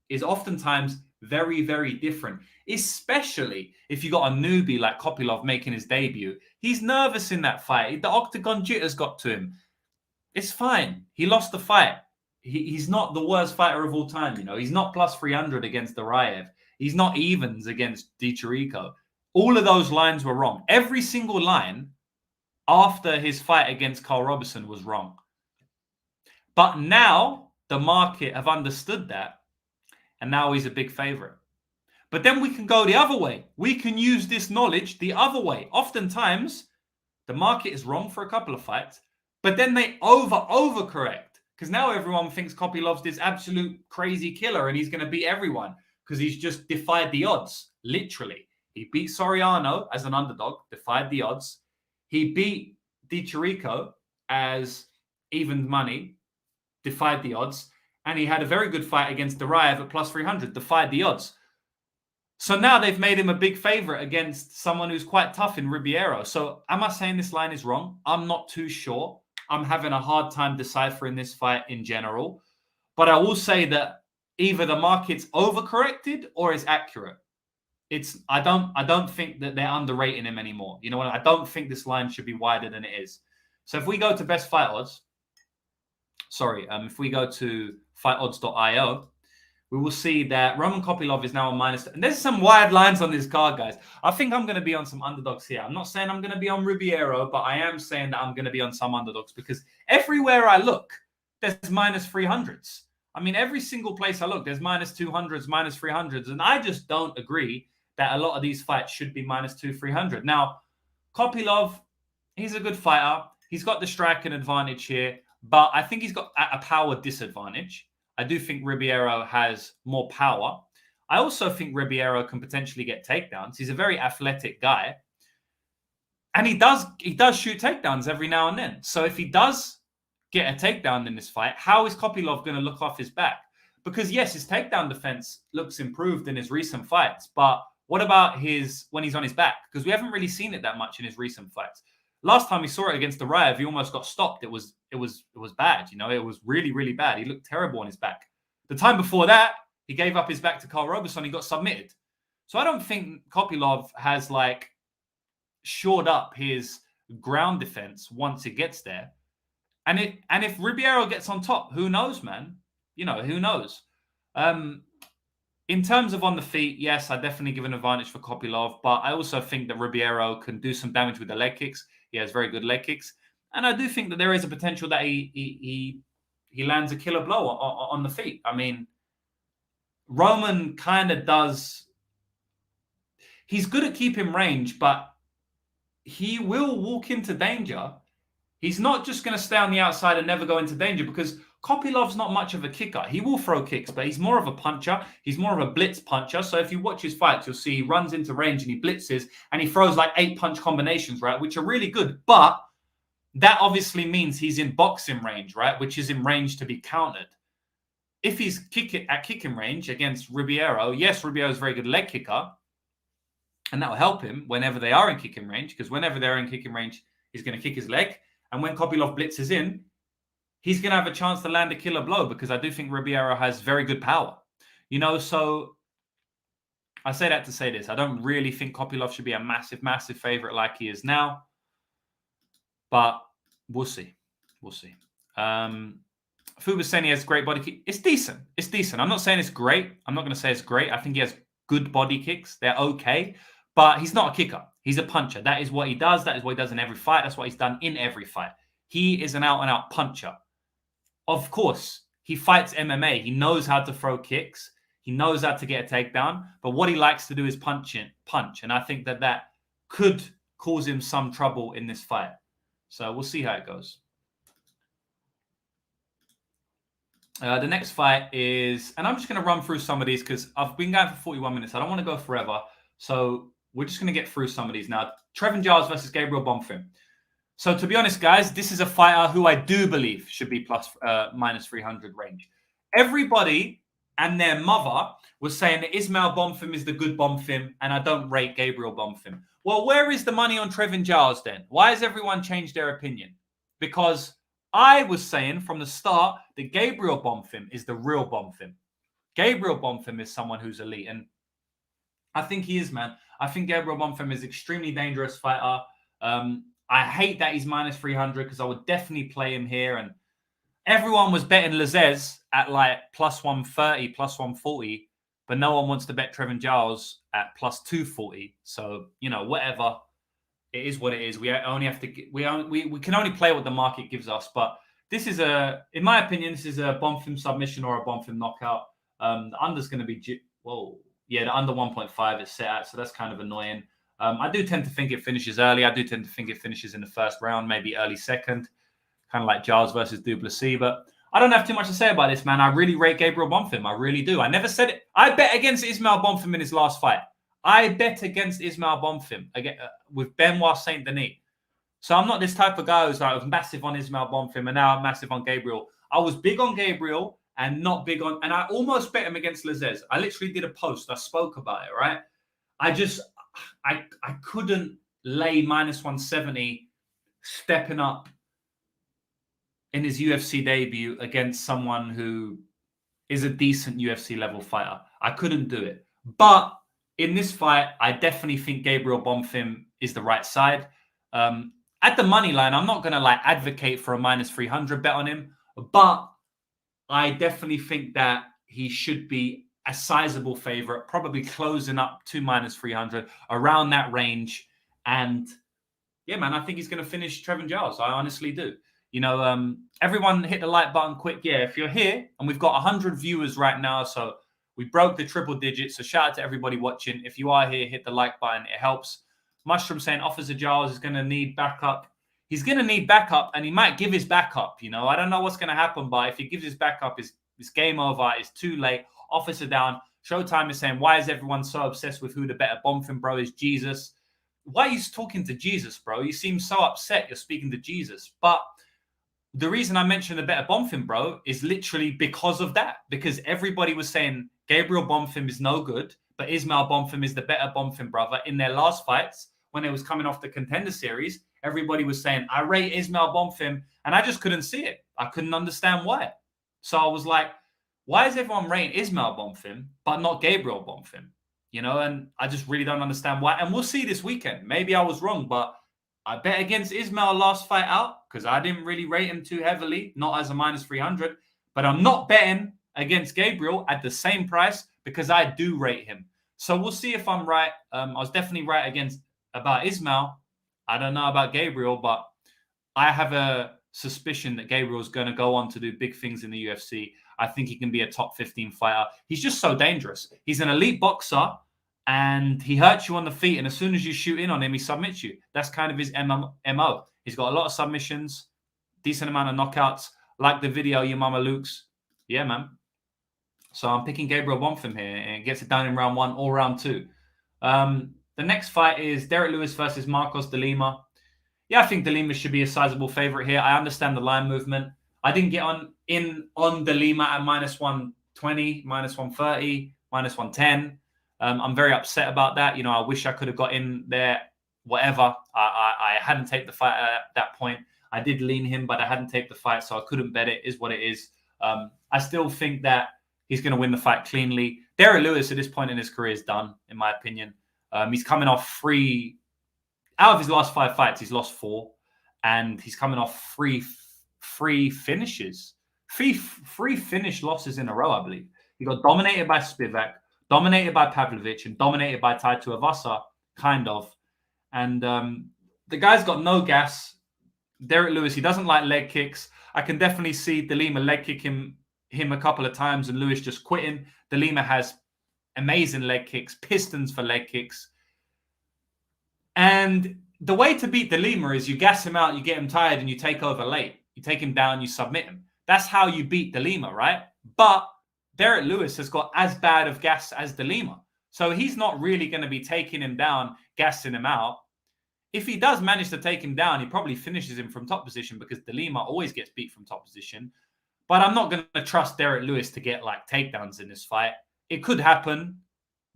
is oftentimes very, very different, especially if you got a newbie like Kopylov making his debut. He's nervous in that fight. The octagon jitters got to him. It's fine. He lost the fight. He's not the worst fighter of all time. He's not plus 300 against Duraev. He's not evens against Di Chirico. All of those lines were wrong. Every single line after his fight against Carl Roberson was wrong. But now the market have understood that, and now he's a big favorite. But then we can go the other way. We can use this knowledge the other way. Oftentimes, the market is wrong for a couple of fights, but then they overcorrect, because now everyone thinks Kopylov's this absolute crazy killer and he's going to beat everyone because he's just defied the odds. Literally, he beat Soriano as an underdog, defied the odds. He beat Di Chirico as even money, defied the odds. And he had a very good fight against Duraev at plus 300, defied the odds. So now they've made him a big favorite against someone who's quite tough in Ribeiro. So am I saying this line is wrong? I'm not too sure. I'm having a hard time deciphering this fight in general. But I will say that either the market's overcorrected or it's accurate. I don't think that they're underrating him anymore. You know what? I don't think this line should be wider than it is. So if we go to best fight odds, if we go to fightodds.io, we will see that Roman Kopylov is now on minus. And there's some wide lines on this card, guys. I think I'm going to be on some underdogs here. I'm not saying I'm going to be on Ribeiro, but I am saying that I'm going to be on some underdogs because everywhere I look, there's minus 300s. I mean, every single place I look, there's minus 200s, minus 300s. And I just don't agree that a lot of these fights should be minus 200-300. Now, Kopylov, he's a good fighter. He's got the striking advantage here, but I think he's got a power disadvantage. I do think Ribeiro has more power. I also think Ribeiro can potentially get takedowns. He's a very athletic guy. And he does shoot takedowns every now and then. So if he does get a takedown in this fight, how is Kopylov going to look off his back? Because yes, his takedown defense looks improved in his recent fights, but what about when he's on his back? Because we haven't really seen it that much in his recent fights. Last time we saw it against Duraev, he almost got stopped. It was bad. It was really, really bad. He looked terrible on his back. The time before that, He gave up his back to Carl Roberson. He got submitted. So I don't think Kopylov has like shored up his ground defense once it gets there. And if Ribeiro gets on top, who knows, man? You know, who knows? In terms of on the feet, yes, I definitely give an advantage for Kopylov, but I also think that Ribeiro can do some damage with the leg kicks. He has very good leg kicks. And I do think that there is a potential that he lands a killer blow on the feet. I mean, Roman kind of does... He's good at keeping range, but he will walk into danger. He's not just going to stay on the outside and never go into danger, because Kopylov's not much of a kicker. He will throw kicks, but he's more of a puncher. He's more of a blitz puncher. So if you watch his fights, you'll see he runs into range and he blitzes and he throws like 8 punch combinations, right? Which are really good. But that obviously means he's in boxing range, right? Which is in range to be countered. If he's kicking range against Ribeiro, yes, Ribeiro's a very good leg kicker. And that will help him whenever they are in kicking range, because whenever they're in kicking range, he's going to kick his leg. And when Kopylov blitzes in, he's going to have a chance to land a killer blow, because I do think Ribeiro has very good power. You know, so I say that to say this. I don't really think Kopylov should be a massive, massive favorite like he is now. But we'll see. We'll see. Fu was saying he has great body kick. It's decent. It's decent. I'm not saying it's great. I'm not going to say it's great. I think he has good body kicks. They're okay. But he's not a kicker. He's a puncher. That is what he does. That is what he does in every fight. That's what he's done in every fight. He is an out-and-out puncher. Of course, he fights MMA. He knows how to throw kicks. He knows how to get a takedown. But what he likes to do is punch. And I think that could cause him some trouble in this fight. So we'll see how it goes. The next fight is, and I'm just going to run through some of these because I've been going for 41 minutes. I don't want to go forever. So we're just going to get through some of these now. Trevin Giles versus Gabriel Bonfim. So to be honest, guys, this is a fighter who I do believe should be minus 300 range. Everybody and their mother was saying that Ismail Bonfim is the good Bonfim and I don't rate Gabriel Bonfim. Well, where is the money on Trevin Giles then? Why has everyone changed their opinion? Because I was saying from the start that Gabriel Bonfim is the real Bonfim. Gabriel Bonfim is someone who's elite. And I think he is, man. I think Gabriel Bonfim is an extremely dangerous fighter. I hate that he's minus 300 because I would definitely play him here. And everyone was betting Lazez at like plus 130, plus 140. But no one wants to bet Trevin Giles at plus 240. So, you know, whatever. It is what it is. We only have to. We can only play what the market gives us. But this is in my opinion, this is a Bonfim submission or a Bonfim knockout. The under's going to be the under 1.5 is set at, so that's kind of annoying. I do tend to think it finishes early. I do tend to think it finishes in the first round, maybe early second, kind of like Giles versus Duplessis. But I don't have too much to say about this, man. I really rate Gabriel Bonfim. I really do. I never said it. I bet against Ismail Bonfim in his last fight. I bet against Ismail Bonfim with Benoit Saint Denis. So I'm not this type of guy who's like massive on Ismail Bonfim and now I'm massive on Gabriel. I was big on Gabriel and not big on, and I almost bet him against Lazez. I literally did a post. I spoke about it, right? I couldn't lay minus 170 stepping up in his UFC debut against someone who is a decent UFC level fighter. I couldn't do it. But in this fight, I definitely think Gabriel Bonfim is the right side. At the money line, I'm not going to like advocate for a minus 300 bet on him, but I definitely think that he should be a sizable favorite, probably closing up to minus 300 around that range. And yeah, man, I think he's going to finish Trevin Giles. I honestly do. You know, everyone hit the like button quick. Yeah, if you're here and we've got 100 viewers right now, so we broke the triple digits. So shout out to everybody watching. If you are here, hit the like button. It helps. Mushroom saying Officer Giles is going to need backup. He's going to need backup and he might give his backup. You know, I don't know what's going to happen, but if he gives his backup, it's game over. It's too late. Officer down. Showtime is saying, why is everyone so obsessed with who the better Bonfim, bro? Is Jesus? Why are you talking to Jesus, bro? You seem so upset you're speaking to Jesus. But the reason I mentioned the better Bonfim, bro, is literally because of that. Because everybody was saying Gabriel Bonfim is no good, but Ismail Bonfim is the better Bonfim, brother. In their last fights, when it was coming off the Contender Series, everybody was saying, I rate Ismail Bonfim, and I just couldn't see it. I couldn't understand why. So I was like, why is everyone rating Ismail Bonfim, but not Gabriel Bonfim? You know, and I just really don't understand why. And we'll see this weekend. Maybe I was wrong, but I bet against Ismail last fight out because I didn't really rate him too heavily, not as a minus 300. But I'm not betting against Gabriel at the same price because I do rate him. So we'll see if I'm right. I was definitely right about Ismail. I don't know about Gabriel, but I have a suspicion that Gabriel's going to go on to do big things in the UFC. I think he can be a top 15 fighter. He's just so dangerous. He's an elite boxer, and he hurts you on the feet. And as soon as you shoot in on him, he submits you. That's kind of his MO. He's got a lot of submissions, decent amount of knockouts. Like the video, your mama Luke's. Yeah, man. So I'm picking Gabriel Bonfim here, and gets it done in round 1 or round 2. The next fight is Derek Lewis versus Marcos de Lima. Yeah, I think de Lima should be a sizable favorite here. I understand the line movement. I didn't get on de Lima at minus 120, minus 130, minus 110. I'm very upset about that. You know, I wish I could have got in there, whatever. I hadn't taped the fight at that point. I did lean him, but I hadn't taped the fight, so I couldn't bet it. Is what it is. I still think that he's going to win the fight cleanly. Derek Lewis at this point in his career is done, in my opinion. He's coming off free. Out of his last 5 fights, he's lost 4, and he's coming off free finishes, free finish losses in a row, I believe. He got dominated by Spivak, dominated by Pavlovich, and dominated by Tai Tuivasa, kind of. And the guy's got no gas. Derek Lewis, he doesn't like leg kicks. I can definitely see De Lima leg kicking him a couple of times and Lewis just quitting. De Lima has amazing leg kicks, pistons for leg kicks. And the way to beat De Lima is you gas him out, you get him tired, and you take over late. You take him down, you submit him. That's how you beat De Lima, right? But Derek Lewis has got as bad of gas as De Lima. So he's not really going to be taking him down, gassing him out. If he does manage to take him down, he probably finishes him from top position because De Lima always gets beat from top position. But I'm not going to trust Derek Lewis to get like takedowns in this fight. It could happen,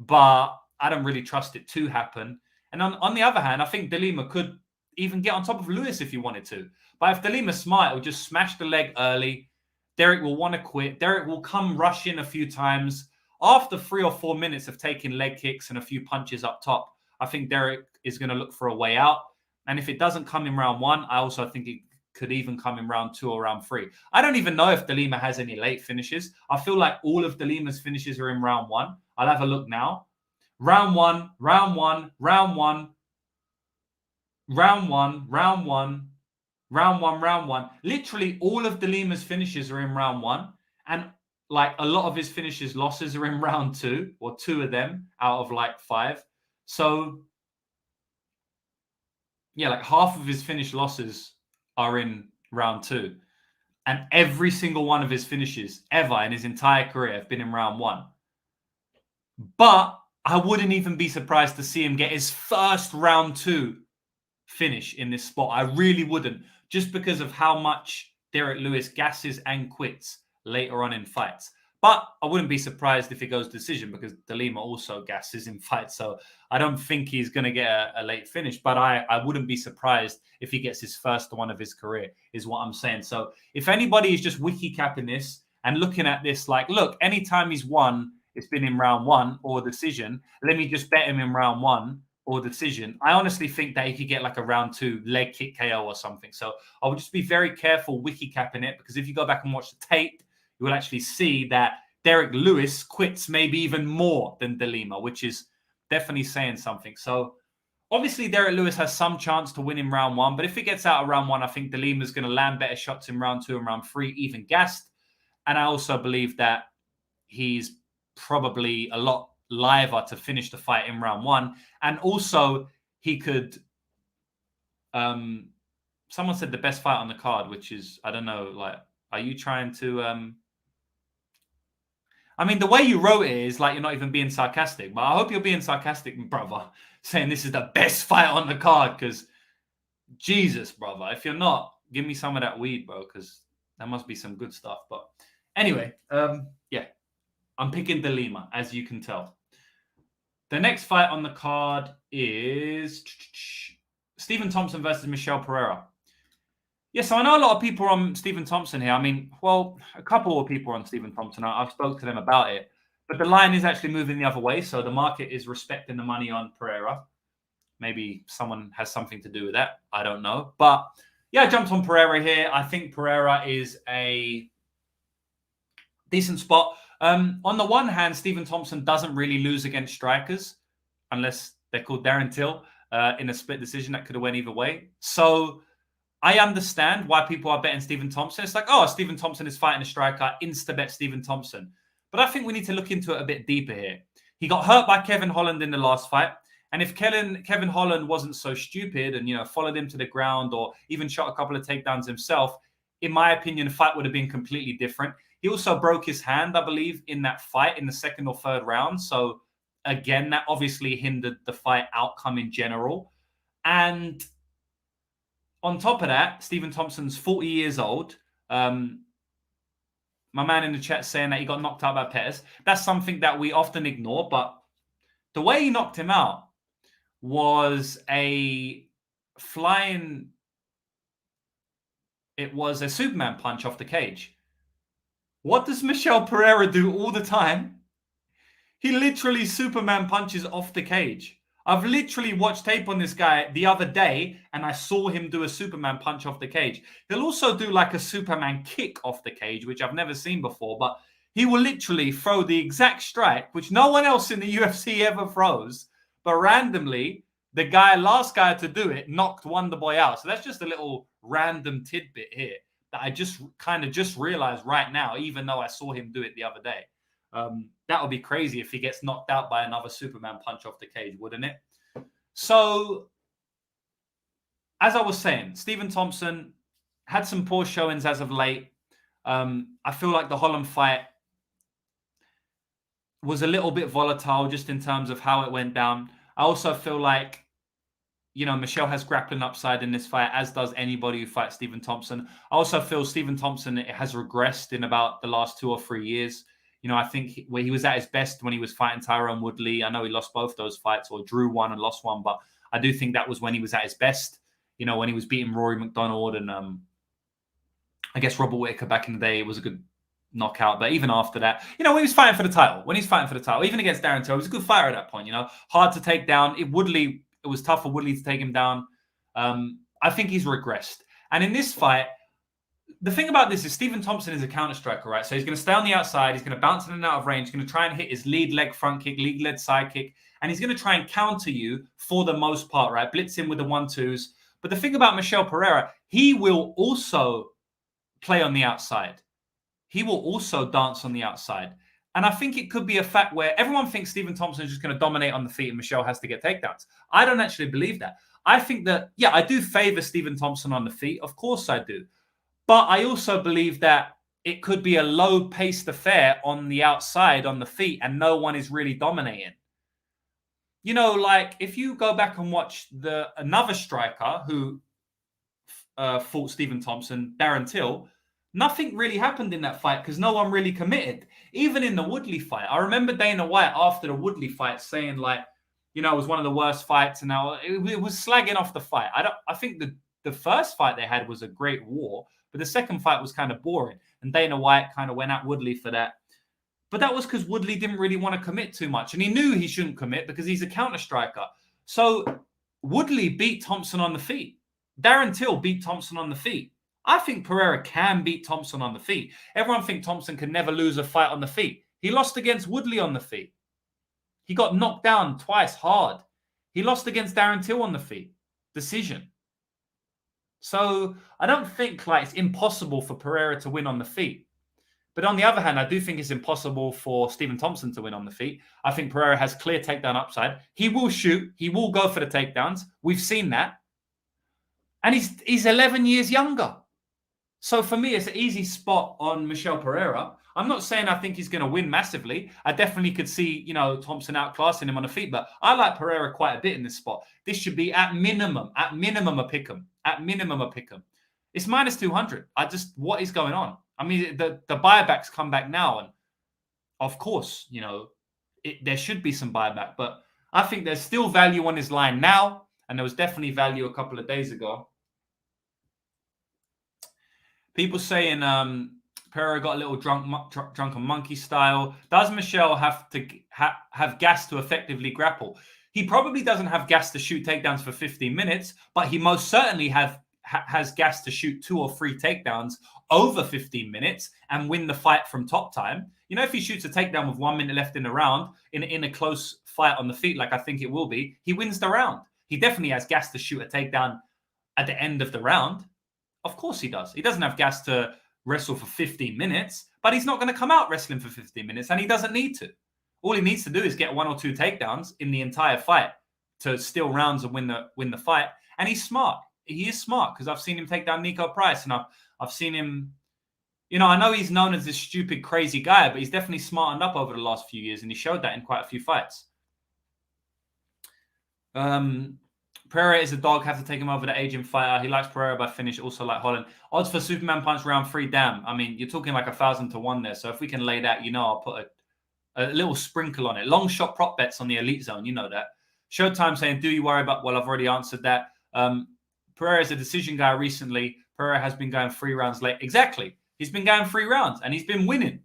but I don't really trust it to happen. And on the other hand, I think De Lima could even get on top of Lewis if he wanted to. But if De Lima's smart, he'll just smash the leg early. Derek will want to quit. Derek will come rush in a few times. After 3 or 4 minutes of taking leg kicks and a few punches up top, I think Derek is going to look for a way out. And if it doesn't come in round 1, I also think it could even come in round 2 or round 3. I don't even know if De Lima has any late finishes. I feel like all of De Lima's finishes are in round 1. I'll have a look now. Round 1, round 1, round 1, round 1, round 1, round 1, round 1. Literally all of De Lima's finishes are in round 1. And like a lot of his finishes losses are in round 2, or 2 of them out of like 5. So yeah, like half of his finish losses are in round 2. And every single one of his finishes ever in his entire career have been in round 1. But I wouldn't even be surprised to see him get his first round 2 finish in this spot. I really wouldn't, just because of how much Derek Lewis gasses and quits later on in fights. But I wouldn't be surprised if it goes decision because De Lima also gasses in fights. So I don't think he's going to get a late finish, but I wouldn't be surprised if he gets his first one of his career, is what I'm saying. So if anybody is just wiki capping this and looking at this like, look, anytime he's won, it's been in round 1 or decision. Let me just bet him in round 1 or decision. I honestly think that he could get like a round 2 leg kick KO or something. So I would just be very careful wiki capping it, because if you go back and watch the tape, you will actually see that Derek Lewis quits maybe even more than De Lima, which is definitely saying something. So obviously Derek Lewis has some chance to win in round 1, but if he gets out of round 1, I think De Lima is going to land better shots in round 2 and round 3, even gassed. And I also believe that he's probably a lot liver to finish the fight in round 1. And also he could, someone said the best fight on the card, which is, I don't know, like, are you trying to, I mean, the way you wrote it is like you're not even being sarcastic, but I hope you're being sarcastic, brother, saying this is the best fight on the card, because Jesus, brother, if you're not, give me some of that weed, bro, because that must be some good stuff. But anyway, yeah, I'm picking De Lima, as you can tell. The next fight on the card is Stephen Thompson versus Michel Pereira. Yeah, so I know a lot of people are on Stephen Thompson here. I mean, well, a couple of people are on Stephen Thompson. I've spoke to them about it. But the line is actually moving the other way. So the market is respecting the money on Pereira. Maybe someone has something to do with that. I don't know. But yeah, I jumped on Pereira here. I think Pereira is a decent spot. On the one hand, Stephen Thompson doesn't really lose against strikers unless they're called Darren Till in a split decision that could have went either way. So I understand why people are betting Stephen Thompson. It's like, oh, Stephen Thompson is fighting a striker. Insta-bet Stephen Thompson. But I think we need to look into it a bit deeper here. He got hurt by Kevin Holland in the last fight. And if Kevin Holland wasn't so stupid and, followed him to the ground or even shot a couple of takedowns himself, in my opinion, the fight would have been completely different. He also broke his hand, I believe, in that fight in the second or third round. So, again, that obviously hindered the fight outcome in general. And on top of that, Stephen Thompson's 40 years old. My man in the chat saying that he got knocked out by Pettis. That's something that we often ignore. But the way he knocked him out was a flying... It was a Superman punch off the cage. What does Michel Pereira do all the time? He literally Superman punches off the cage. I've literally watched tape on this guy the other day, and I saw him do a Superman punch off the cage. He'll also do like a Superman kick off the cage, which I've never seen before, but he will literally throw the exact strike, which no one else in the UFC ever throws, but randomly, the last guy to do it knocked Wonderboy out. So that's just a little random tidbit here that I just realized right now, even though I saw him do it the other day. That would be crazy if he gets knocked out by another Superman punch off the cage, wouldn't it? So, as I was saying, Stephen Thompson had some poor showings as of late. I feel like the Holland fight was a little bit volatile just in terms of how it went down. I also feel like, Michel has grappling upside in this fight, as does anybody who fights Stephen Thompson. I also feel Stephen Thompson has regressed in about the last 2 or 3 years. I think where he was at his best when he was fighting Tyron Woodley. I know he lost both those fights, or drew one and lost one, but I do think that was when he was at his best. When he was beating Rory McDonald and I guess Robert Whittaker back in the day, it was a good knockout. But even after that, when he was fighting for the title, even against Darren Till, he was a good fighter at that point. Hard to take down. It was tough for Woodley to take him down. I think he's regressed. And in this fight, the thing about this is Stephen Thompson is a counter striker, right? So he's going to stay on the outside. He's going to bounce in and out of range. He's going to try and hit his lead leg front kick, lead leg side kick. And he's going to try and counter you for the most part, right? Blitz him with the 1-2s. But the thing about Michel Pereira, he will also play on the outside. He will also dance on the outside. And I think it could be a fact where everyone thinks Stephen Thompson is just going to dominate on the feet and Michel has to get takedowns. I don't actually believe that. I think that, I do favor Stephen Thompson on the feet. Of course I do. But I also believe that it could be a low-paced affair on the outside, on the feet, and no one is really dominating. Like if you go back and watch another striker who fought Stephen Thompson, Darren Till, nothing really happened in that fight because no one really committed. Even in the Woodley fight, I remember Dana White after the Woodley fight saying like, it was one of the worst fights, and now it was slagging off the fight. I think the first fight they had was a great war. But the second fight was kind of boring. And Dana White kind of went at Woodley for that. But that was because Woodley didn't really want to commit too much. And he knew he shouldn't commit because he's a counter striker. So Woodley beat Thompson on the feet. Darren Till beat Thompson on the feet. I think Pereira can beat Thompson on the feet. Everyone thinks Thompson can never lose a fight on the feet. He lost against Woodley on the feet. He got knocked down twice hard. He lost against Darren Till on the feet. Decision. So I don't think it's impossible for Pereira to win on the feet. But on the other hand, I do think it's impossible for Stephen Thompson to win on the feet. I think Pereira has clear takedown upside. He will shoot. He will go for the takedowns. We've seen that. And he's 11 years younger. So for me, it's an easy spot on Michel Pereira. I'm not saying I think he's going to win massively. I definitely could see, Thompson outclassing him on the feet. But I like Pereira quite a bit in this spot. This should be at minimum a pick'em. At minimum a pick'em. It's minus 200. What is going on? I mean, the buybacks come back now. And of course, there should be some buyback. But I think there's still value on his line now. And there was definitely value a couple of days ago. People saying Pereira got a little drunken monkey style. Does Michel have to have gas to effectively grapple? He probably doesn't have gas to shoot takedowns for 15 minutes, but he most certainly has gas to shoot 2 or 3 takedowns over 15 minutes and win the fight from top time. You know, if he shoots a takedown with 1 minute left in the round in a close fight on the feet, like I think it will be, he wins the round. He definitely has gas to shoot a takedown at the end of the round. Of course he does. He doesn't have gas to wrestle for 15 minutes, but he's not going to come out wrestling for 15 minutes, and he doesn't need to. All he needs to do is get 1 or 2 takedowns in the entire fight to steal rounds and win the fight. And he's smart. He is smart because I've seen him take down Nico Price, and I've seen him. You know, I know he's known as this stupid, crazy guy, but he's definitely smartened up over the last few years, and he showed that in quite a few fights. Pereira is a dog. Have to take him over the aging fighter. He likes Pereira by finish, also like Holland. Odds for Superman punch round 3. Damn. I mean, you're talking like 1,000 to 1 there. So if we can lay that, you know, I'll put a little sprinkle on it. Long shot prop bets on the elite zone. You know that. Showtime saying, do you worry about? Well, I've already answered that. Pereira is a decision guy recently. Pereira has been going 3 rounds late. Exactly. He's been going 3 rounds and he's been winning.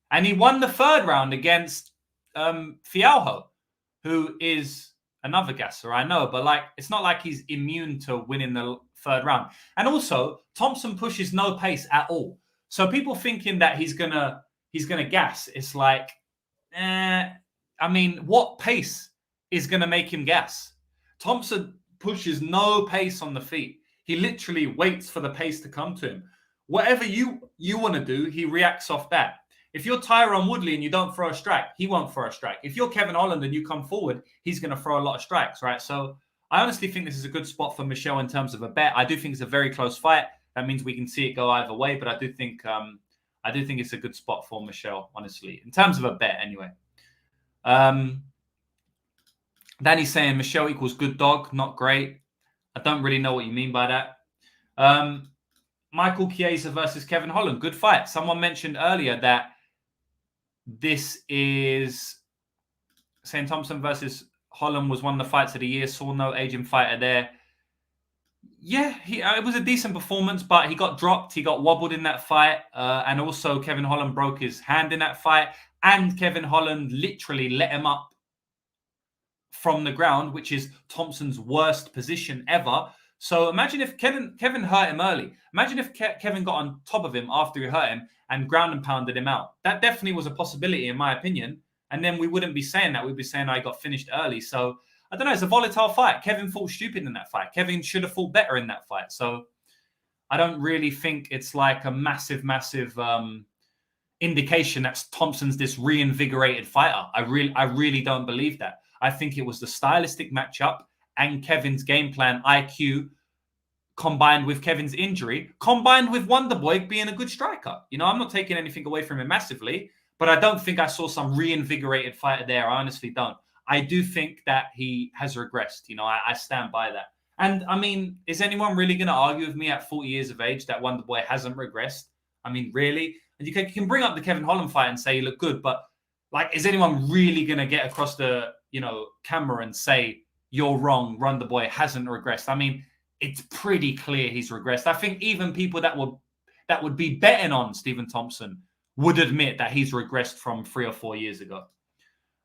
And he won the 3rd round against Fialho, who is another gasser, I know, but like it's not like he's immune to winning the 3rd round. And also, Thompson pushes no pace at all. So people thinking that he's gonna gas, it's like, I mean, what pace is gonna make him gas? Thompson pushes no pace on the feet. He literally waits for the pace to come to him. Whatever you want to do, he reacts off that. If you're Tyron Woodley and you don't throw a strike, he won't throw a strike. If you're Kevin Holland and you come forward, he's going to throw a lot of strikes, right? So I honestly think this is a good spot for Michel in terms of a bet. I do think it's a very close fight. That means we can see it go either way, but I do think it's a good spot for Michel, honestly, in terms of a bet anyway. Danny's saying Michel equals good dog, not great. I don't really know what you mean by that. Michael Chiesa versus Kevin Holland, good fight. Someone mentioned earlier that this is saying Thompson versus Holland was one of the fights of the year. Saw no Asian fighter there. Yeah, it was a decent performance, but he got dropped. He got wobbled in that fight. And also Kevin Holland broke his hand in that fight. And Kevin Holland literally let him up from the ground, which is Thompson's worst position ever. So imagine if Kevin hurt him early. Imagine if Kevin got on top of him after he hurt him and ground and pounded him out. That definitely was a possibility, in my opinion. And then we wouldn't be saying that. We'd be saying I got finished early. So I don't know. It's a volatile fight. Kevin fought stupid in that fight. Kevin should have fought better in that fight. So I don't really think it's like a massive indication that Thompson's this reinvigorated fighter. I really don't believe that. I think it was the stylistic matchup and Kevin's game plan IQ combined with Kevin's injury, combined with Wonderboy being a good striker. You know, I'm not taking anything away from him massively, but I don't think I saw some reinvigorated fighter there. I honestly don't. I do think that he has regressed. You know, I stand by that. And I mean, is anyone really going to argue with me at 40 years of age that Wonderboy hasn't regressed? I mean, really? And you can bring up the Kevin Holland fight and say he looked good, but like, is anyone really going to get across the, camera and say, you're wrong, Wonderboy hasn't regressed? I mean, it's pretty clear he's regressed. I think even people that would be betting on Stephen Thompson would admit that he's regressed from 3 or 4 years ago.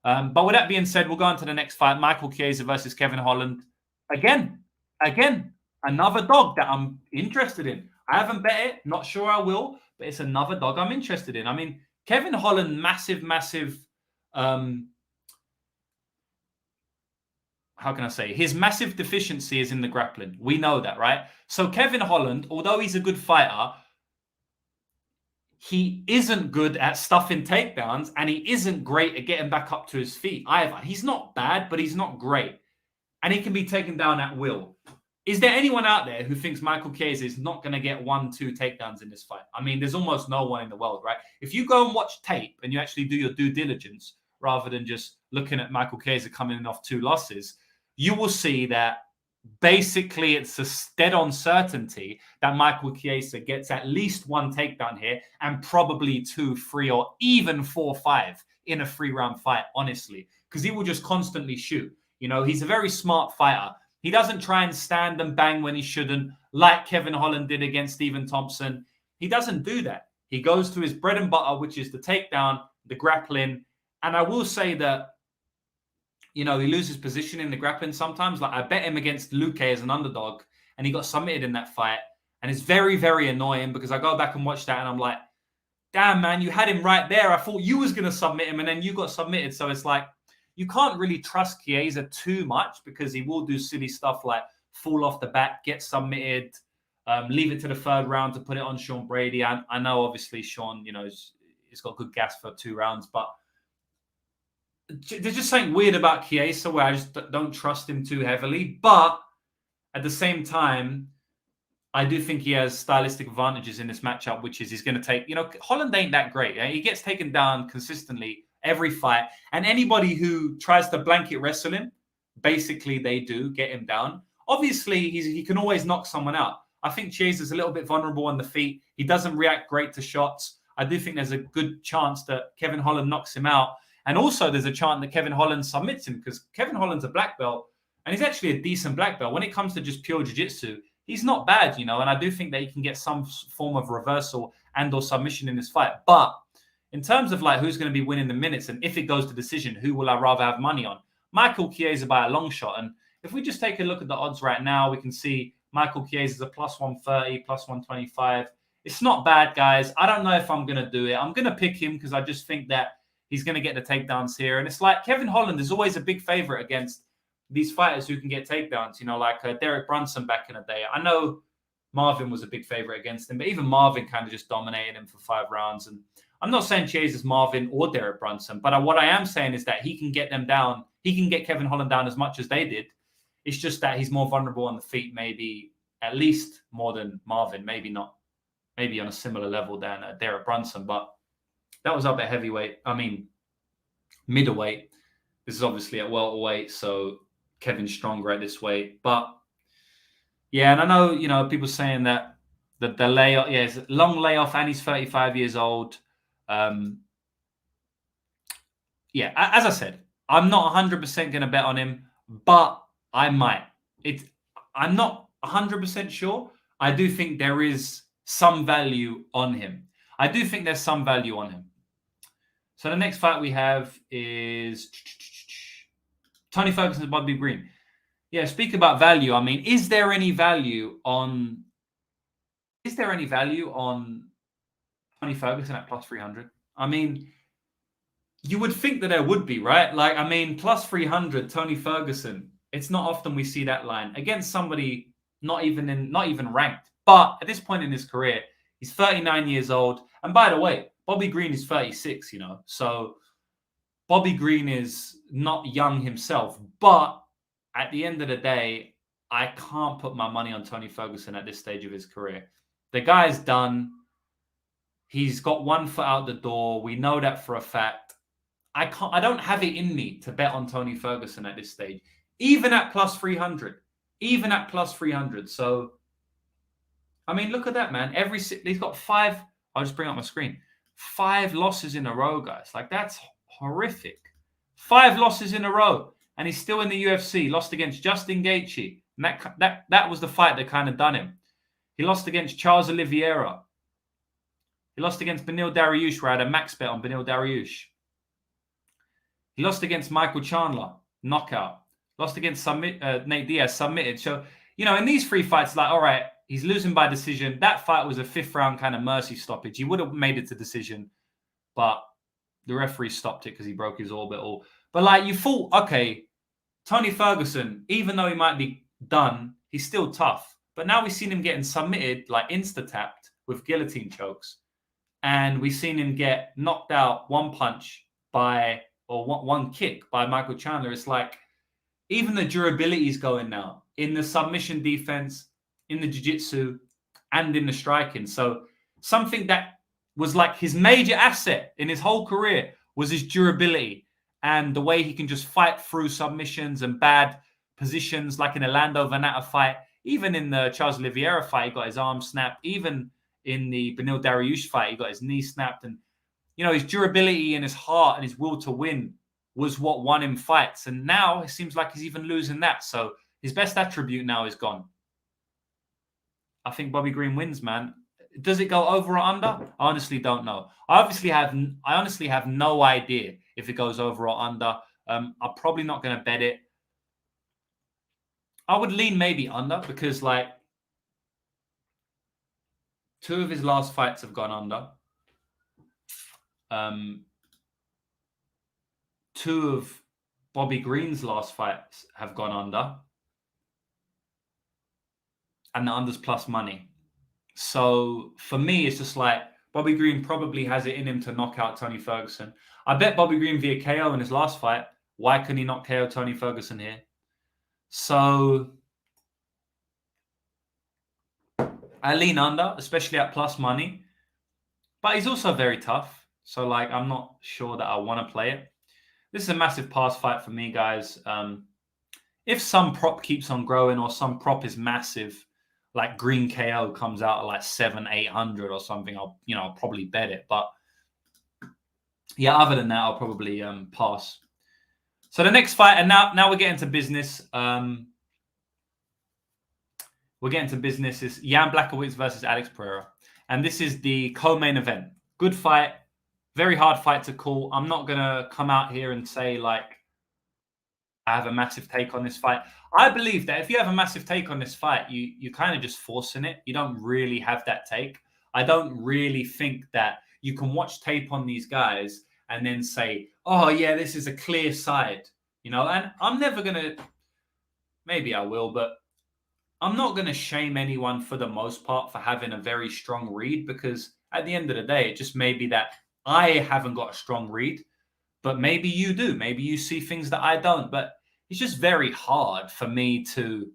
But with that being said, we'll go on to the next fight. Michael Chiesa versus Kevin Holland. Again, another dog that I'm interested in. I haven't bet it. Not sure I will, but it's another dog I'm interested in. I mean, Kevin Holland, massive, how can I say? His massive deficiency is in the grappling. We know that, right? So Kevin Holland, although he's a good fighter, he isn't good at stuffing takedowns, and he isn't great at getting back up to his feet either. He's not bad, but he's not great. And he can be taken down at will. Is there anyone out there who thinks Michael Chiesa is not going to get 1-2 takedowns in this fight? I mean, there's almost no one in the world, right? If you go and watch tape and you actually do your due diligence, rather than just looking at Michael Chiesa coming in off 2 losses, you will see that basically it's a dead-on certainty that Michael Chiesa gets at least 1 takedown here and probably 2, 3, or even 4, 5 in a 3-round fight, honestly, because he will just constantly shoot. He's a very smart fighter. He doesn't try and stand and bang when he shouldn't, like Kevin Holland did against Stephen Thompson. He doesn't do that. He goes to his bread and butter, which is the takedown, the grappling. And I will say that, he loses position in the grappling sometimes. Like, I bet him against Luque as an underdog, and he got submitted in that fight. And it's very, very annoying because I go back and watch that and I'm like, damn, man, you had him right there. I thought you was going to submit him and then you got submitted. So it's like, you can't really trust Chiesa too much because he will do silly stuff like fall off the bat, get submitted, leave it to the third round to put it on Sean Brady. I know, obviously, Sean, he's got good gas for 2 rounds, but there's just something weird about Chiesa where I just don't trust him too heavily. But at the same time, I do think he has stylistic advantages in this matchup, which is he's going to take, Holland ain't that great. He gets taken down consistently every fight. And anybody who tries to blanket wrestle him, basically they do get him down. Obviously, he can always knock someone out. I think Chiesa's a little bit vulnerable on the feet. He doesn't react great to shots. I do think there's a good chance that Kevin Holland knocks him out. And also there's a chance that Kevin Holland submits him because Kevin Holland's a black belt and he's actually a decent black belt. When it comes to just pure jiu-jitsu, he's not bad, and I do think that he can get some form of reversal and or submission in this fight. But in terms of like who's going to be winning the minutes and if it goes to decision, who will I rather have money on? Michael Chiesa by a long shot. And if we just take a look at the odds right now, we can see Michael Chiesa is a plus 130, plus 125. It's not bad, guys. I don't know if I'm going to do it. I'm going to pick him because I just think that he's going to get the takedowns here. And it's like Kevin Holland is always a big favorite against these fighters who can get takedowns, like Derek Brunson back in the day. I know Marvin was a big favorite against him, but even Marvin kind of just dominated him for 5 rounds. And I'm not saying Chiesa's Marvin or Derek Brunson, but what I am saying is that he can get them down. He can get Kevin Holland down as much as they did. It's just that he's more vulnerable on the feet, maybe at least more than Marvin, maybe not, maybe on a similar level than Derek Brunson. But that was up at middleweight. This is obviously at welterweight, so Kevin's stronger at this weight. But yeah, and I know, people saying that the layoff, it's a long layoff and he's 35 years old. As I said, I'm not 100% going to bet on him, but I might. I'm not 100% sure. I do think there is some value on him. So the next fight we have is Tony Ferguson and Bobby Green. Yeah, speak about value. Is there any value on Tony Ferguson at plus 300? You would think that there would be, right? Plus 300 Tony Ferguson. It's not often we see that line against somebody not even ranked. But at this point in his career, he's 39 years old. And by the way, Bobby Green is 36, So Bobby Green is not young himself, but at the end of the day, I can't put my money on Tony Ferguson at this stage of his career. The guy's done. He's got 1 foot out the door. We know that for a fact. I don't have it in me to bet on Tony Ferguson at this stage, even at plus 300. So, look at that, man. He's got 5. I'll just bring up my screen. 5 losses in a row, guys. That's horrific. 5 losses in a row, and he's still in the UFC. Lost against Justin Gaethje, and that was the fight that kind of done him. He lost against Charles Oliveira. He lost against Beneil Dariush, where I had a max bet on Beneil Dariush. He lost against Michael Chandler, knockout. Lost against Nate Diaz, submitted. So, in these 3 fights, all right, he's losing by decision. That fight was a 5th round kind of mercy stoppage. He would have made it to decision, but the referee stopped it because he broke his orbital. But you thought, okay, Tony Ferguson, even though he might be done, he's still tough. But now we've seen him getting submitted, insta-tapped with guillotine chokes. And we've seen him get knocked out 1 punch one kick by Michael Chandler. It's even the durability is going now in the submission defense, in the jiu-jitsu, and in the striking. So something that was his major asset in his whole career was his durability and the way he can just fight through submissions and bad positions, like in a Lando Vannata fight. Even in the Charles Oliveira fight, he got his arm snapped. Even in the Beneil Dariush fight, he got his knee snapped. And, his durability and his heart and his will to win was what won him fights. And now it seems like he's even losing that. So his best attribute now is gone. I think Bobby Green wins, man. Does it go over or under? I honestly don't know. I honestly have no idea if it goes over or under. I'm probably not going to bet it. I would lean maybe under because, like, 2 of his last fights have gone under. 2 of Bobby Green's last fights have gone under. And the under's plus money. So for me, it's just like Bobby Green probably has it in him to knock out Tony Ferguson. I bet Bobby Green via KO in his last fight. Why couldn't he not KO Tony Ferguson here? So I lean under, especially at plus money. But he's also very tough. So, like, I'm not sure that I want to play it. This is a massive pass fight for me, guys. If some prop keeps on growing or some prop is massive, like Green KO comes out at like 700-800 or something, I'll probably bet it. But yeah, other than that, I'll probably pass. So the next fight, and now we're getting to business. We're getting to business is Jan Blachowicz versus Alex Pereira. And this is the co-main event. Good fight. Very hard fight to call. I'm not going to come out here and say, like, I have a massive take on this fight. I believe that if you have a massive take on this fight, you're kind of just forcing it. You don't really have that take. I don't really think that you can watch tape on these guys and then say, oh, yeah, this is a clear side. And I'm never going to, maybe I will, but I'm not going to shame anyone for the most part for having a very strong read, because at the end of the day, it just may be that I haven't got a strong read, but maybe you do. Maybe you see things that I don't. But it's just very hard for me to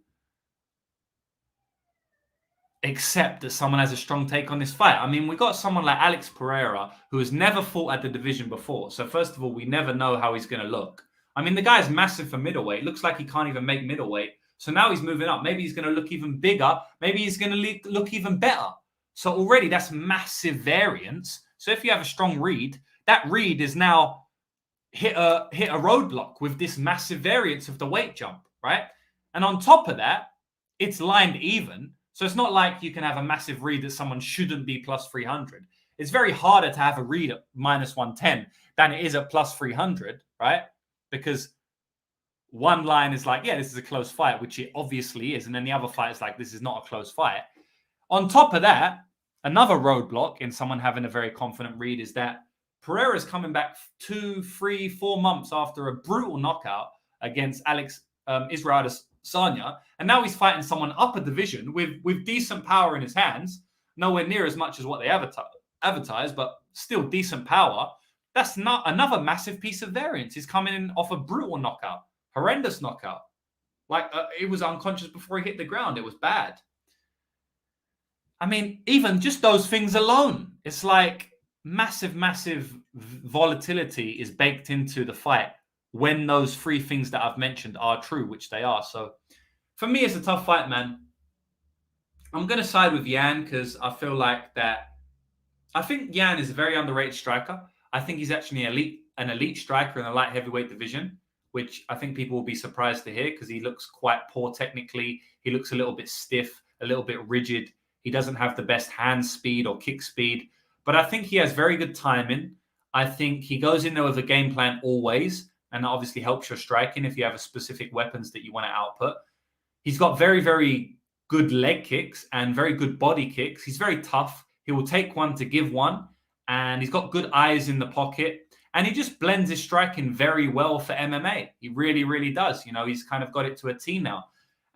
accept that someone has a strong take on this fight. I mean, we got someone like Alex Pereira who has never fought at the division before. So first of all, we never know how he's going to look. I mean, the guy's massive for middleweight. Looks like he can't even make middleweight. So now he's moving up. Maybe he's going to look even bigger. Maybe he's going to look even better. So already that's massive variance. So if you have a strong read, that read is now hit a roadblock with this massive variance of the weight jump, right? And on top of that, it's lined even. So it's not like you can have a massive read that someone shouldn't be plus 300. It's very harder to have a read at minus 110 than it is at plus 300, right? Because one line is like, yeah, this is a close fight, which it obviously is. And then the other fight is like, this is not a close fight. On top of that, another roadblock in someone having a very confident read is that Pereira is coming back 2, 3, 4 months after a brutal knockout against Israel Adesanya. And now he's fighting someone up a division with decent power in his hands. Nowhere near as much as what they advertise, but still decent power. That's not another massive piece of variance. He's coming in off a brutal knockout. Horrendous knockout. Like, it was unconscious before he hit the ground. It was bad. I mean, even just those things alone, it's like massive volatility is baked into the fight when those 3 things that I've mentioned are true, which they are. So for me, it's a tough fight, man. I'm going to side with Jan because I feel like that. I think Jan is a very underrated striker. I think he's actually an elite striker in the light heavyweight division, which I think people will be surprised to hear because he looks quite poor technically. He looks a little bit stiff, a little bit rigid. He doesn't have the best hand speed or kick speed, but I think he has very good timing. I think he goes in there with a game plan always, and that obviously helps your striking if you have a specific weapons that you want to output. He's got very, very good leg kicks and very good body kicks. He's very tough. He will take one to give one, and he's got good eyes in the pocket. And he just blends his striking very well for MMA. He really, really does. He's kind of got it to a T now.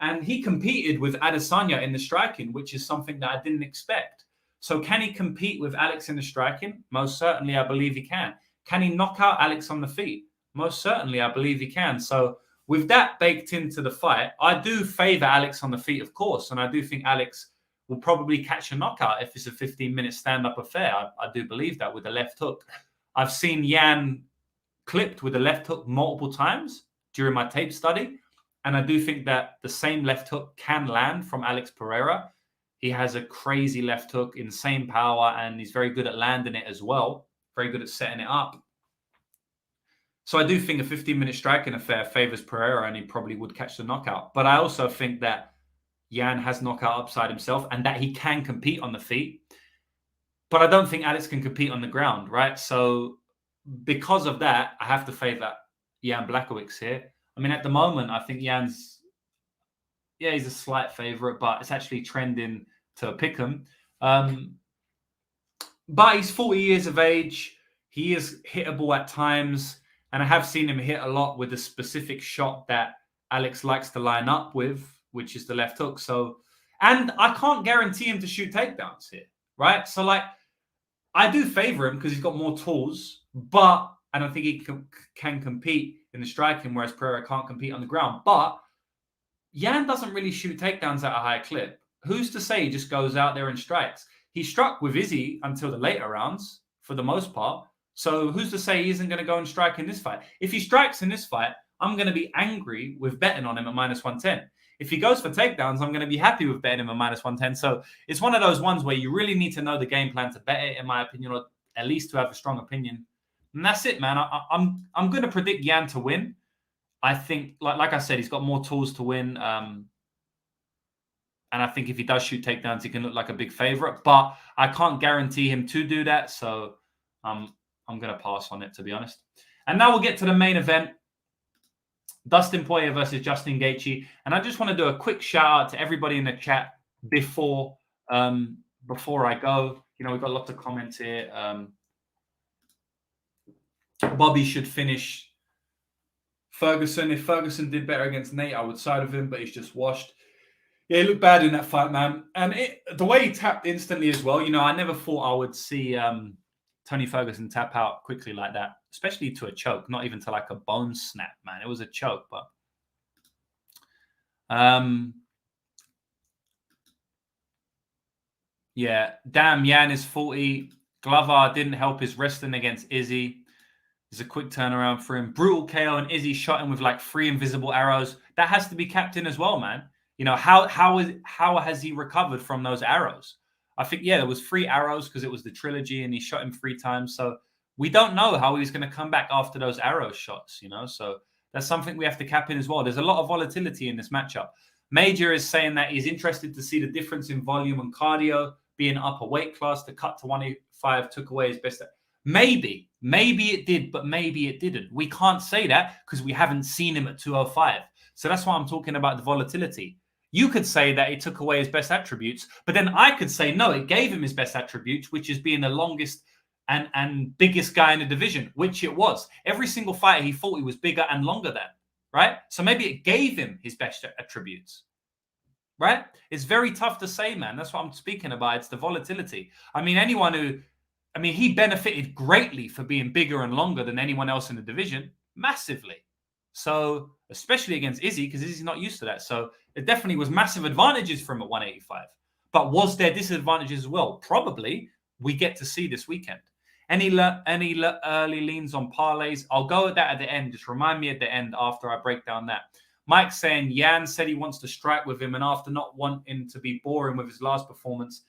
And he competed with Adesanya in the striking, which is something that I didn't expect. So can he compete with Alex in the striking? Most certainly, I believe he can. Can he knock out Alex on the feet? Most certainly, I believe he can. So with that baked into the fight, I do favor Alex on the feet, of course. And I do think Alex will probably catch a knockout if it's a 15-minute stand-up affair. I do believe that with the left hook. I've seen Jan clipped with a left hook multiple times during my tape study. And I do think that the same left hook can land from Alex Pereira. He has a crazy left hook, insane power, and he's very good at landing it as well. Very good at setting it up. So I do think a 15-minute striking affair favors Pereira, and he probably would catch the knockout. But I also think that Jan has knockout upside himself and that he can compete on the feet. But I don't think Alex can compete on the ground, right? So because of that, I have to favour Jan Blachowicz here. I mean, at the moment, I think Jan's, he's a slight favourite, but it's actually trending to pick him. But he's 40 years of age. He is hittable at times. And I have seen him hit a lot with a specific shot that Alex likes to line up with, which is the left hook. So, and I can't guarantee him to shoot takedowns here, right? So, like, I do favour him because he's got more tools, but I don't think he can compete in the striking, whereas Pereira can't compete on the ground. But Jan doesn't really shoot takedowns at a high clip. Who's to say he just goes out there and strikes? He struck with Izzy until the later rounds, for the most part. So who's to say he isn't going to go and strike in this fight? If he strikes in this fight, I'm going to be angry with betting on him at -110. If he goes for takedowns, I'm going to be happy with betting him at -110. So it's one of those ones where you really need to know the game plan to bet it, in my opinion, or at least to have a strong opinion. And that's it, man. I'm going to predict Jan to win. I think, like I said, he's got more tools to win. And I think if he does shoot takedowns, he can look like a big favorite. But I can't guarantee him to do that. So I'm going to pass on it, to be honest. And now we'll get to the main event. Dustin Poirier versus Justin Gaethje. And I just want to do a quick shout out to everybody in the chat before I go. You know, we've got lots of comments here. Bobby should finish Ferguson. If Ferguson did better against Nate, I would side with him, but he's just washed. Yeah, he looked bad in that fight, man. And the way he tapped instantly as well, you know, I never thought I would see Tony Ferguson tap out quickly like that, especially to a choke, not even to like a bone snap, man. It was a choke, but yeah, damn, Jan is 40. Glover didn't help his wrestling against Izzy. There's a quick turnaround for him. Brutal KO, and Izzy shot him with like 3 invisible arrows. That has to be capped in as well, man. You know, how has he recovered from those arrows? I think, there was 3 arrows because it was the trilogy and he shot him 3 times. So we don't know how he's going to come back after those arrow shots, you know. So that's something we have to cap in as well. There's a lot of volatility in this matchup. Major is saying that he's interested to see the difference in volume and cardio. Being up a weight class, the cut to 185 took away his best. Maybe it did, but maybe it didn't. We can't say that because we haven't seen him at 205. So that's why I'm talking about the volatility. You could say that it took away his best attributes, but then I could say, no, it gave him his best attributes, which is being the longest and biggest guy in the division, which it was. Every single fighter he fought, he was bigger and longer than, right? So maybe it gave him his best attributes, right? It's very tough to say, man. That's what I'm speaking about. It's the volatility. I mean, he benefited greatly for being bigger and longer than anyone else in the division, massively. So, especially against Izzy, because Izzy's not used to that. So, it definitely was massive advantages for him at 185. But was there disadvantages as well? Probably. We get to see this weekend. Any early leans on parlays? I'll go at that at the end. Just remind me at the end after I break down that. Mike's saying Jan said he wants to strike with him, and after not wanting to be boring with his last performance.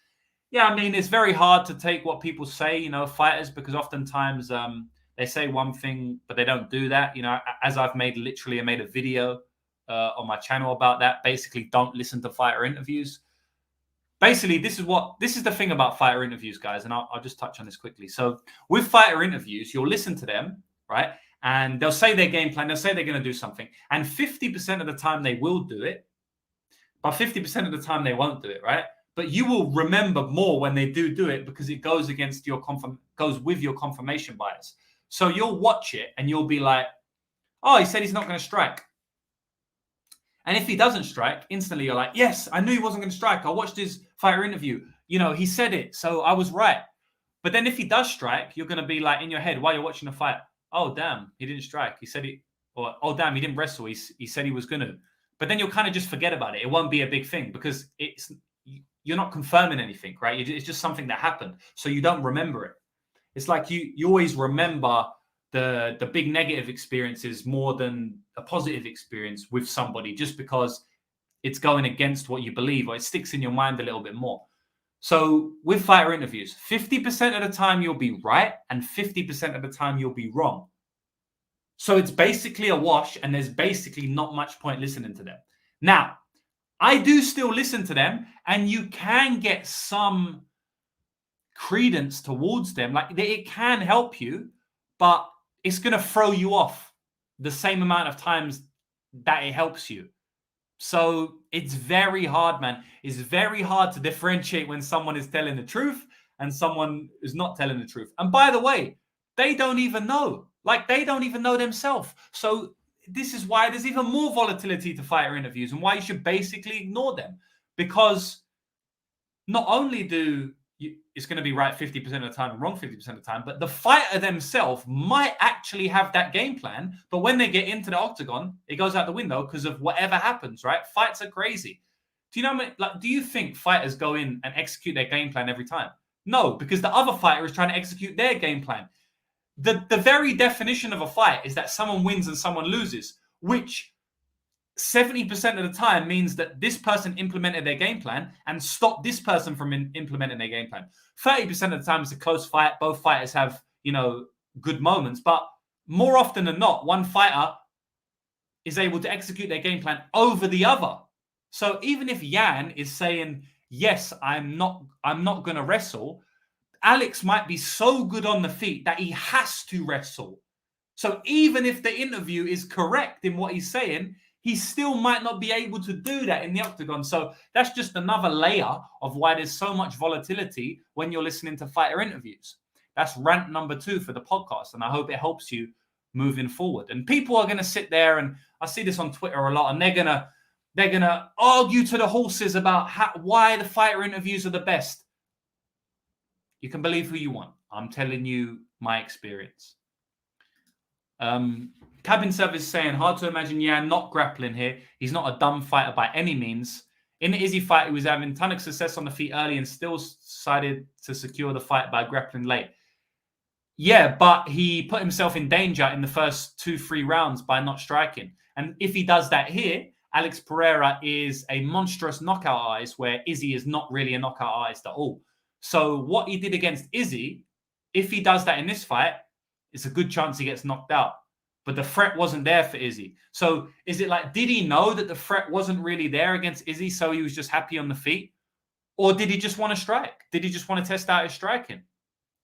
Yeah, I mean, it's very hard to take what people say, you know, fighters, because oftentimes they say one thing, but they don't do that. You know, as I've made a video on my channel about that. Basically, don't listen to fighter interviews. Basically, this is the thing about fighter interviews, guys, and I'll just touch on this quickly. So with fighter interviews, you'll listen to them, right? And they'll say their game plan. They'll say they're going to do something. And 50% of the time they will do it, but 50% of the time they won't do it, right? But you will remember more when they do it because it goes against your goes with your confirmation bias. So you'll watch it and you'll be like, oh, he said he's not going to strike. And if he doesn't strike, instantly you're like, yes, I knew he wasn't going to strike. I watched his fighter interview. You know, he said it, so I was right. But then if he does strike, you're going to be like in your head while you're watching the fight, oh, damn, he didn't strike. He said or oh, damn, he didn't wrestle. He said he was going to. But then you'll kind of just forget about it. It won't be a big thing because you're not confirming anything, right? It's just something that happened. So you don't remember it. It's like you always remember the big negative experiences more than a positive experience with somebody just because it's going against what you believe or it sticks in your mind a little bit more. So with fighter interviews, 50% of the time you'll be right and 50% of the time you'll be wrong. So it's basically a wash and there's basically not much point listening to them. Now, I do still listen to them and you can get some credence towards them. Like, it can help you, but it's going to throw you off the same amount of times that it helps you. So it's very hard, man. It's very hard to differentiate when someone is telling the truth and someone is not telling the truth. And by the way, they don't even know. Like, they don't even know themselves. So this is why there's even more volatility to fighter interviews and why you should basically ignore them. Because not only it's going to be right 50% of the time and wrong 50% of the time, but the fighter themselves might actually have that game plan. But when they get into the octagon, it goes out the window because of whatever happens, right? Fights are crazy. Do you know, like, do you think fighters go in and execute their game plan every time? No, because the other fighter is trying to execute their game plan. The very definition of a fight is that someone wins and someone loses, which 70% of the time means that this person implemented their game plan and stopped this person from implementing their game plan. 30% of the time it's a close fight. Both fighters have, good moments. But more often than not, one fighter is able to execute their game plan over the other. So even if Jan is saying, yes, I'm not going to wrestle, Alex might be so good on the feet that he has to wrestle. So even if the interview is correct in what he's saying, he still might not be able to do that in the octagon. So that's just another layer of why there's so much volatility when you're listening to fighter interviews. That's rant number 2 for the podcast. And I hope it helps you moving forward. And people are going to sit there, and I see this on Twitter a lot, and they're going to argue to the horses about why the fighter interviews are the best. You can believe who you want. I'm telling you my experience. Cabin Service saying, hard to imagine Jan not grappling here. He's not a dumb fighter by any means. In the Izzy fight, he was having a ton of success on the feet early and still decided to secure the fight by grappling late. Yeah, but he put himself in danger in the first 2-3 rounds by not striking. And if he does that here, Alex Pereira is a monstrous knockout artist, where Izzy is not really a knockout artist at all. So what he did against Izzy, if he does that in this fight, it's a good chance he gets knocked out. But the threat wasn't there for Izzy. So is it like, did he know that the threat wasn't really there against Izzy, so he was just happy on the feet? Or did he just want to strike? Did he just want to test out his striking?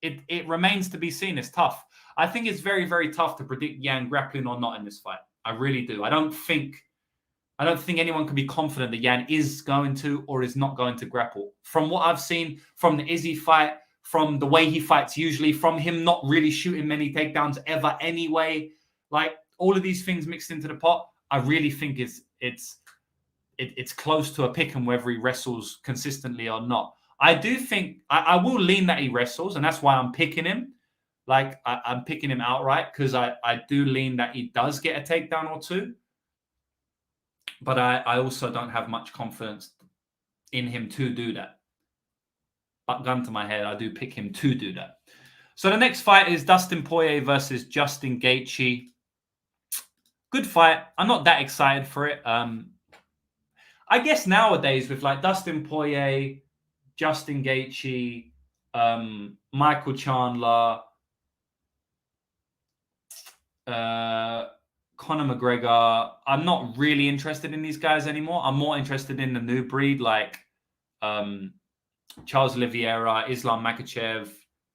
It remains to be seen. It's tough. I think it's very, very tough to predict Jan grappling or not in this fight. I really do. I don't think anyone can be confident that Jan is going to or is not going to grapple. From what I've seen from the Izzy fight, from the way he fights usually, from him not really shooting many takedowns ever anyway, like all of these things mixed into the pot, I really think it's close to a pick 'em whether he wrestles consistently or not. I do think I will lean that he wrestles, and that's why I'm picking him. Like I'm picking him outright because I do lean that he does get a takedown or two. But I also don't have much confidence in him to do that. But gun to my head, I do pick him to do that. So the next fight is Dustin Poirier versus Justin Gaethje. Good fight. I'm not that excited for it. I guess nowadays with like Dustin Poirier, Justin Gaethje, Michael Chandler, Conor McGregor, I'm not really interested in these guys anymore. I'm more interested in the new breed like Charles Oliveira, Islam Makhachev,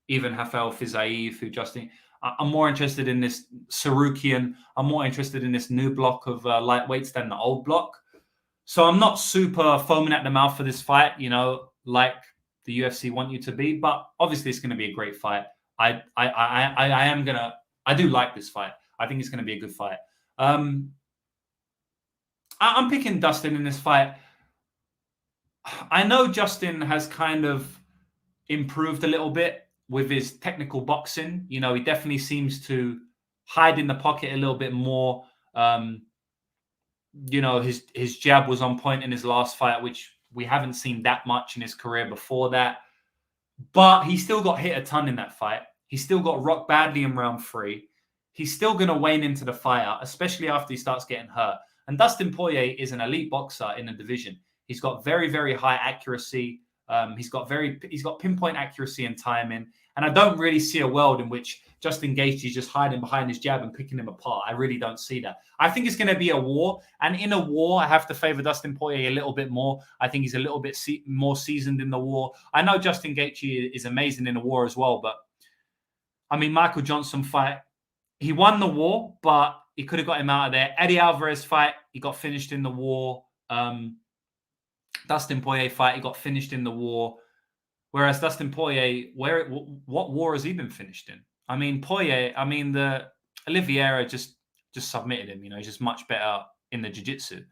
even Rafael Fiziev, who I'm more interested in this Sarukian. I'm more interested in this new block of lightweights than the old block. So I'm not super foaming at the mouth for this fight, like the UFC want you to be. But obviously, it's going to be a great fight. I do like this fight. I think it's going to be a good fight. I'm picking Dustin in this fight. I know Justin has kind of improved a little bit with his technical boxing. He definitely seems to hide in the pocket a little bit more. His jab was on point in his last fight, which we haven't seen that much in his career before that. But he still got hit a ton in that fight. He still got rocked badly in round 3. He's still going to wane into the fight, especially after he starts getting hurt. And Dustin Poirier is an elite boxer in the division. He's got very, very high accuracy. He's got pinpoint accuracy and timing. And I don't really see a world in which Justin Gaethje is just hiding behind his jab and picking him apart. I really don't see that. I think it's going to be a war. And in a war, I have to favor Dustin Poirier a little bit more. I think he's a little bit more seasoned in the war. I know Justin Gaethje is amazing in a war as well. But, I mean, Michael Johnson fight, he won the war, but he could have got him out of there. Eddie Alvarez fight, he got finished in the war. Dustin Poirier fight, he got finished in the war. Whereas Dustin Poirier, what war has he been finished in? I mean, Poirier, the Oliveira just submitted him. He's just much better in the jiu-jitsu.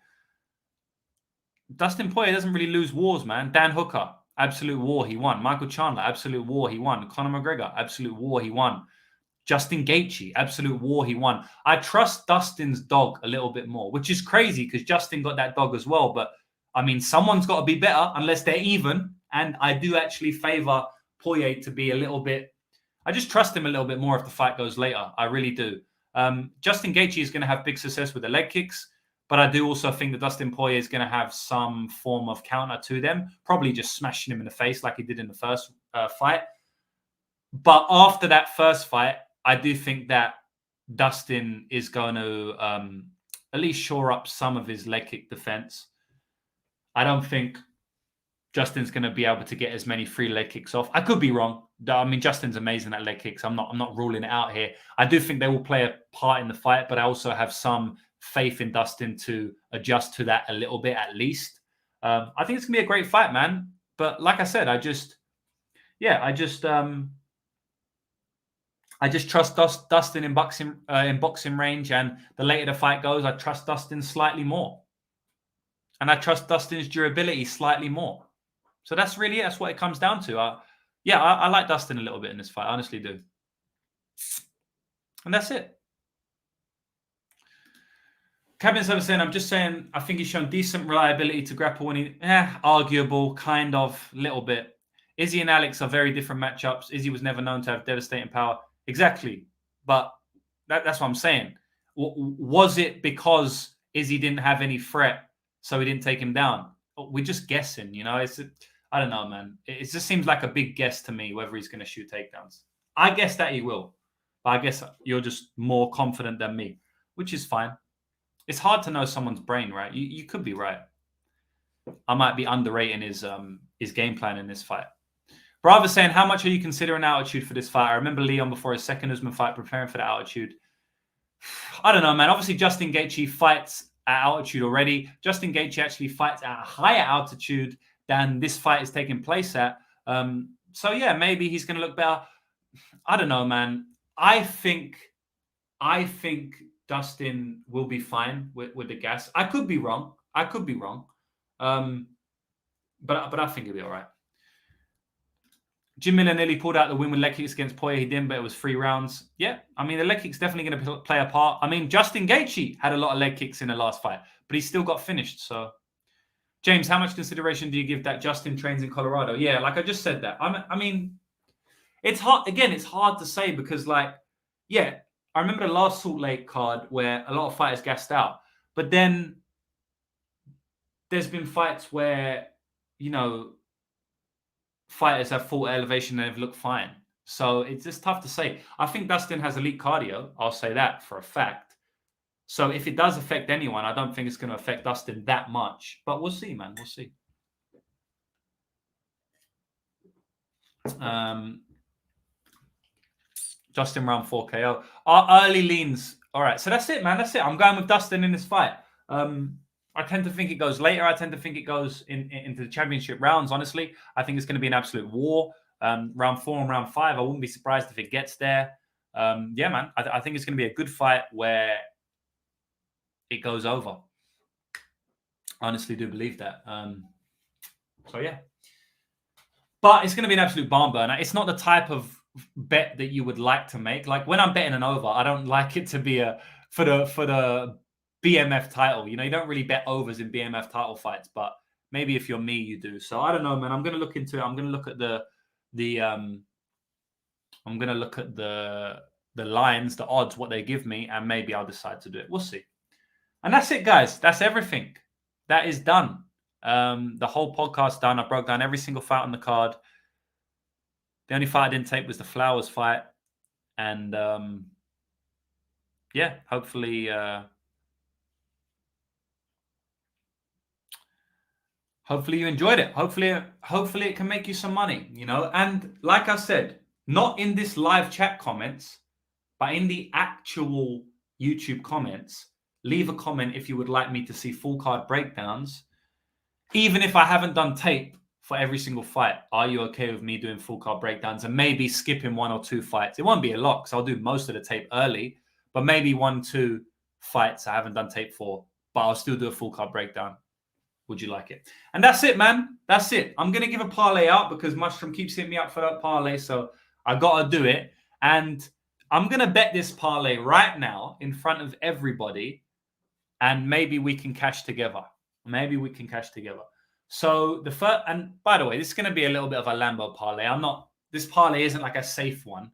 Dustin Poirier doesn't really lose wars, man. Dan Hooker, absolute war, he won. Michael Chandler, absolute war, he won. Conor McGregor, absolute war, he won. Justin Gaethje, absolute war, he won. I trust Dustin's dog a little bit more, which is crazy because Justin got that dog as well. But, I mean, someone's got to be better unless they're even. And I do actually favor Poirier to be a little bit... I just trust him a little bit more if the fight goes later. I really do. Justin Gaethje is going to have big success with the leg kicks, but I do also think that Dustin Poirier is going to have some form of counter to them, probably just smashing him in the face like he did in the first fight. But after that first fight, I do think that Dustin is going to at least shore up some of his leg kick defense. I don't think Justin's going to be able to get as many free leg kicks off. I could be wrong. I mean, Justin's amazing at leg kicks. I'm not ruling it out here. I do think they will play a part in the fight, but I also have some faith in Dustin to adjust to that a little bit at least. I think it's going to be a great fight, man. But like I said, I just trust Dustin in boxing range, and the later the fight goes, I trust Dustin slightly more. And I trust Dustin's durability slightly more. So that's really it. That's what it comes down to. I like Dustin a little bit in this fight. I honestly do. And that's it. Cabin Server saying, I'm just saying, I think he's shown decent reliability to grapple when he, arguable, kind of, little bit. Izzy and Alex are very different matchups. Izzy was never known to have devastating power. Exactly. But that's what I'm saying. Was it because Izzy didn't have any threat, so he didn't take him down? We're just guessing, I don't know, man. It just seems like a big guess to me whether he's going to shoot takedowns. I guess that he will. But I guess you're just more confident than me, which is fine. It's hard to know someone's brain, right? You could be right. I might be underrating his game plan in this fight. Bravo saying, how much are you considering altitude for this fight? I remember Leon before his second Usman fight preparing for the altitude. I don't know, man. Obviously, Justin Gaethje fights at altitude already. Justin Gaethje actually fights at a higher altitude than this fight is taking place at. So, yeah, maybe he's going to look better. I don't know, man. I think Dustin will be fine with the gas. I could be wrong. But I think he'll be all right. Jim Miller nearly pulled out the win with leg kicks against Poirier. He didn't, but it was 3 rounds. Yeah, I mean, the leg kick's definitely going to play a part. I mean, Justin Gaethje had a lot of leg kicks in the last fight, but he still got finished. So, James, how much consideration do you give that Justin trains in Colorado? Yeah, like I just said that. I mean, it's hard. Again, it's hard to say because, I remember the last Salt Lake card where a lot of fighters gassed out. But then there's been fights where, fighters have fought elevation and they've looked fine. So it's just tough to say. I think Dustin has elite cardio. I'll say that for a fact. So if it does affect anyone, I don't think it's going to affect Dustin that much. But we'll see, man. We'll see. Justin round 4 KO. Our early leans. All right. So that's it, man. That's it. I'm going with Dustin in this fight. I tend to think it goes later. I tend to think it goes into the championship rounds, honestly. I think it's going to be an absolute war. Round 4 and round 5, I wouldn't be surprised if it gets there. Yeah, man. I think it's going to be a good fight where it goes over. I honestly do believe that. So, yeah. But it's going to be an absolute barn burner. It's not the type of bet that you would like to make. Like, when I'm betting an over, I don't like it to be for the BMF title. You don't really bet overs in BMF title fights, but maybe if you're me, you do. So I don't know, man. I'm going to look into it. I'm going to look at the lines, the odds, what they give me, and maybe I'll decide to do it. We'll see. And that's it, guys. That's everything. That is done. The whole podcast done. I broke down every single fight on the card. The only fight I didn't take was the Flowers fight. And yeah, hopefully you enjoyed it. Hopefully it can make you some money, you know. And like I said, not in this live chat comments, but in the actual YouTube comments, leave a comment if you would like me to see full card breakdowns. Even if I haven't done tape for every single fight, are you okay with me doing full card breakdowns and maybe skipping 1 or 2 fights? It won't be a lot because I'll do most of the tape early, but maybe 1, 2 fights I haven't done tape for, but I'll still do a full card breakdown. Would you like it? And that's it, man. That's it. I'm going to give a parlay out because Mushroom keeps hitting me up for that parlay, so I got to do it. And I'm going to bet this parlay right now in front of everybody, and maybe we can cash together. So the first, and by the way, this is going to be a little bit of a Lambo parlay. This parlay isn't like a safe one.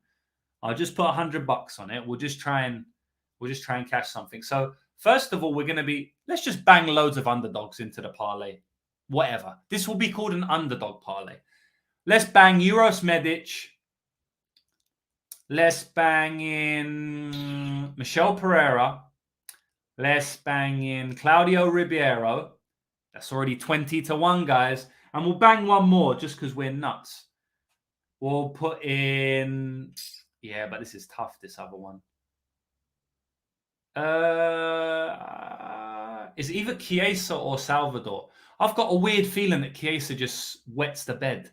I'll just put $100 on it. We'll just try and cash something. So first of all, let's just bang loads of underdogs into the parlay. Whatever. This will be called an underdog parlay. Let's bang Uros Medic. Let's bang in Michel Pereira. Let's bang in Claudio Ribeiro. That's already 20-1, guys. And we'll bang one more just because we're nuts. We'll put in... Yeah, but this is tough, this other one. Is either Chiesa or Salvador. I've got a weird feeling that Chiesa just wets the bed.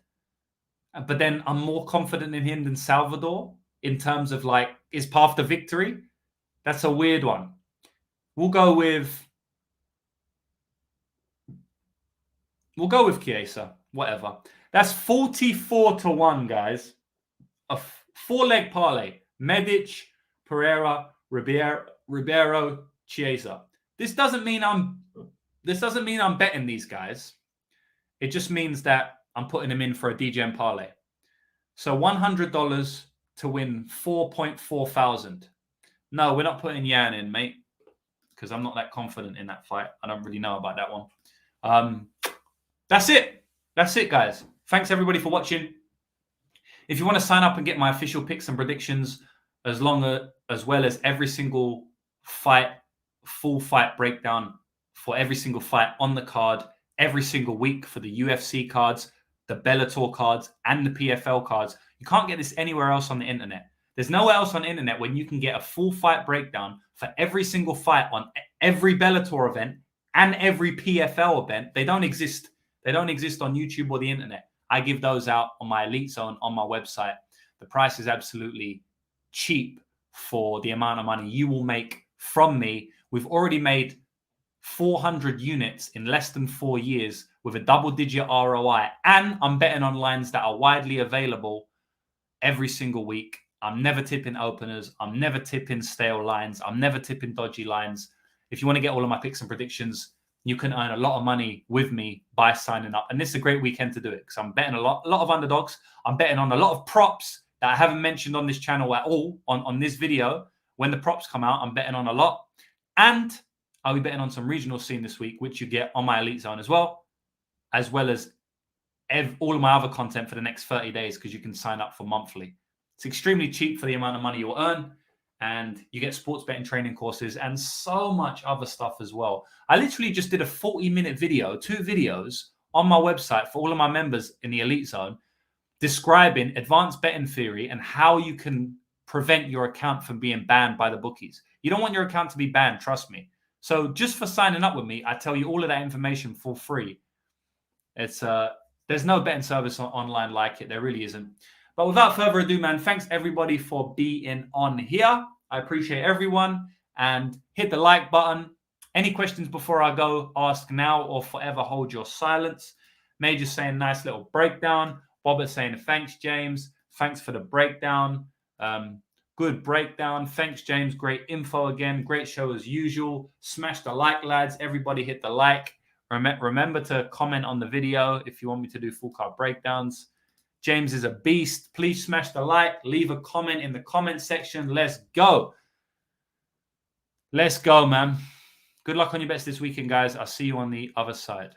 But then I'm more confident in him than Salvador in terms of like his path to victory. That's a weird one. We'll go with Chiesa. Whatever. That's 44-1, guys. A 4-leg parlay. Medic, Pereira, Ribeiro, Chiesa. This doesn't mean I'm betting these guys. It just means that I'm putting them in for a DGM parlay. So $100 to win 4.4 thousand. No, we're not putting Yan in, mate, because I'm not that confident in that fight. I don't really know about that one. That's it. That's it, guys. Thanks everybody for watching. If you want to sign up and get my official picks and predictions, as well as every single fight, full fight breakdown for every single fight on the card, every single week for the UFC cards, the Bellator cards, and the PFL cards, you can't get this anywhere else on the internet. There's nowhere else on the internet when you can get a full fight breakdown for every single fight on every Bellator event and every PFL event. They don't exist. They don't exist on YouTube or the internet. I give those out on my Elite Zone on my website. The price is absolutely cheap for the amount of money you will make from me. We've already made 400 units in less than 4 years with a double-digit ROI, and I'm betting on lines that are widely available every single week. I'm never tipping openers. I'm never tipping stale lines. I'm never tipping dodgy lines. If you want to get all of my picks and predictions, you can earn a lot of money with me by signing up. And this is a great weekend to do it because I'm betting a lot of underdogs. I'm betting on a lot of props that I haven't mentioned on this channel at all on this video. When the props come out, I'm betting on a lot. And I'll be betting on some regional scene this week, which you get on my Elite Zone as well as all of my other content for the next 30 days because you can sign up for monthly. It's extremely cheap for the amount of money you'll earn. And you get sports betting training courses and so much other stuff as well. I literally just did a 40-minute video, 2 videos on my website for all of my members in the Elite Zone describing advanced betting theory and how you can prevent your account from being banned by the bookies. You don't want your account to be banned, trust me. So just for signing up with me, I tell you all of that information for free. There's no betting service online like it. There really isn't. But without further ado, man, thanks everybody for being on here. I appreciate everyone. And hit the like button. Any questions before I go, ask now or forever hold your silence. Major saying nice little breakdown. Bobbert saying thanks, James. Thanks for the breakdown. Good breakdown. Thanks, James. Great info again. Great show as usual. Smash the like, lads. Everybody hit the like. Remember to comment on the video if you want me to do full card breakdowns. James is a beast. Please smash the like. Leave a comment in the comment section. Let's go. Let's go, man. Good luck on your bets this weekend, guys. I'll see you on the other side.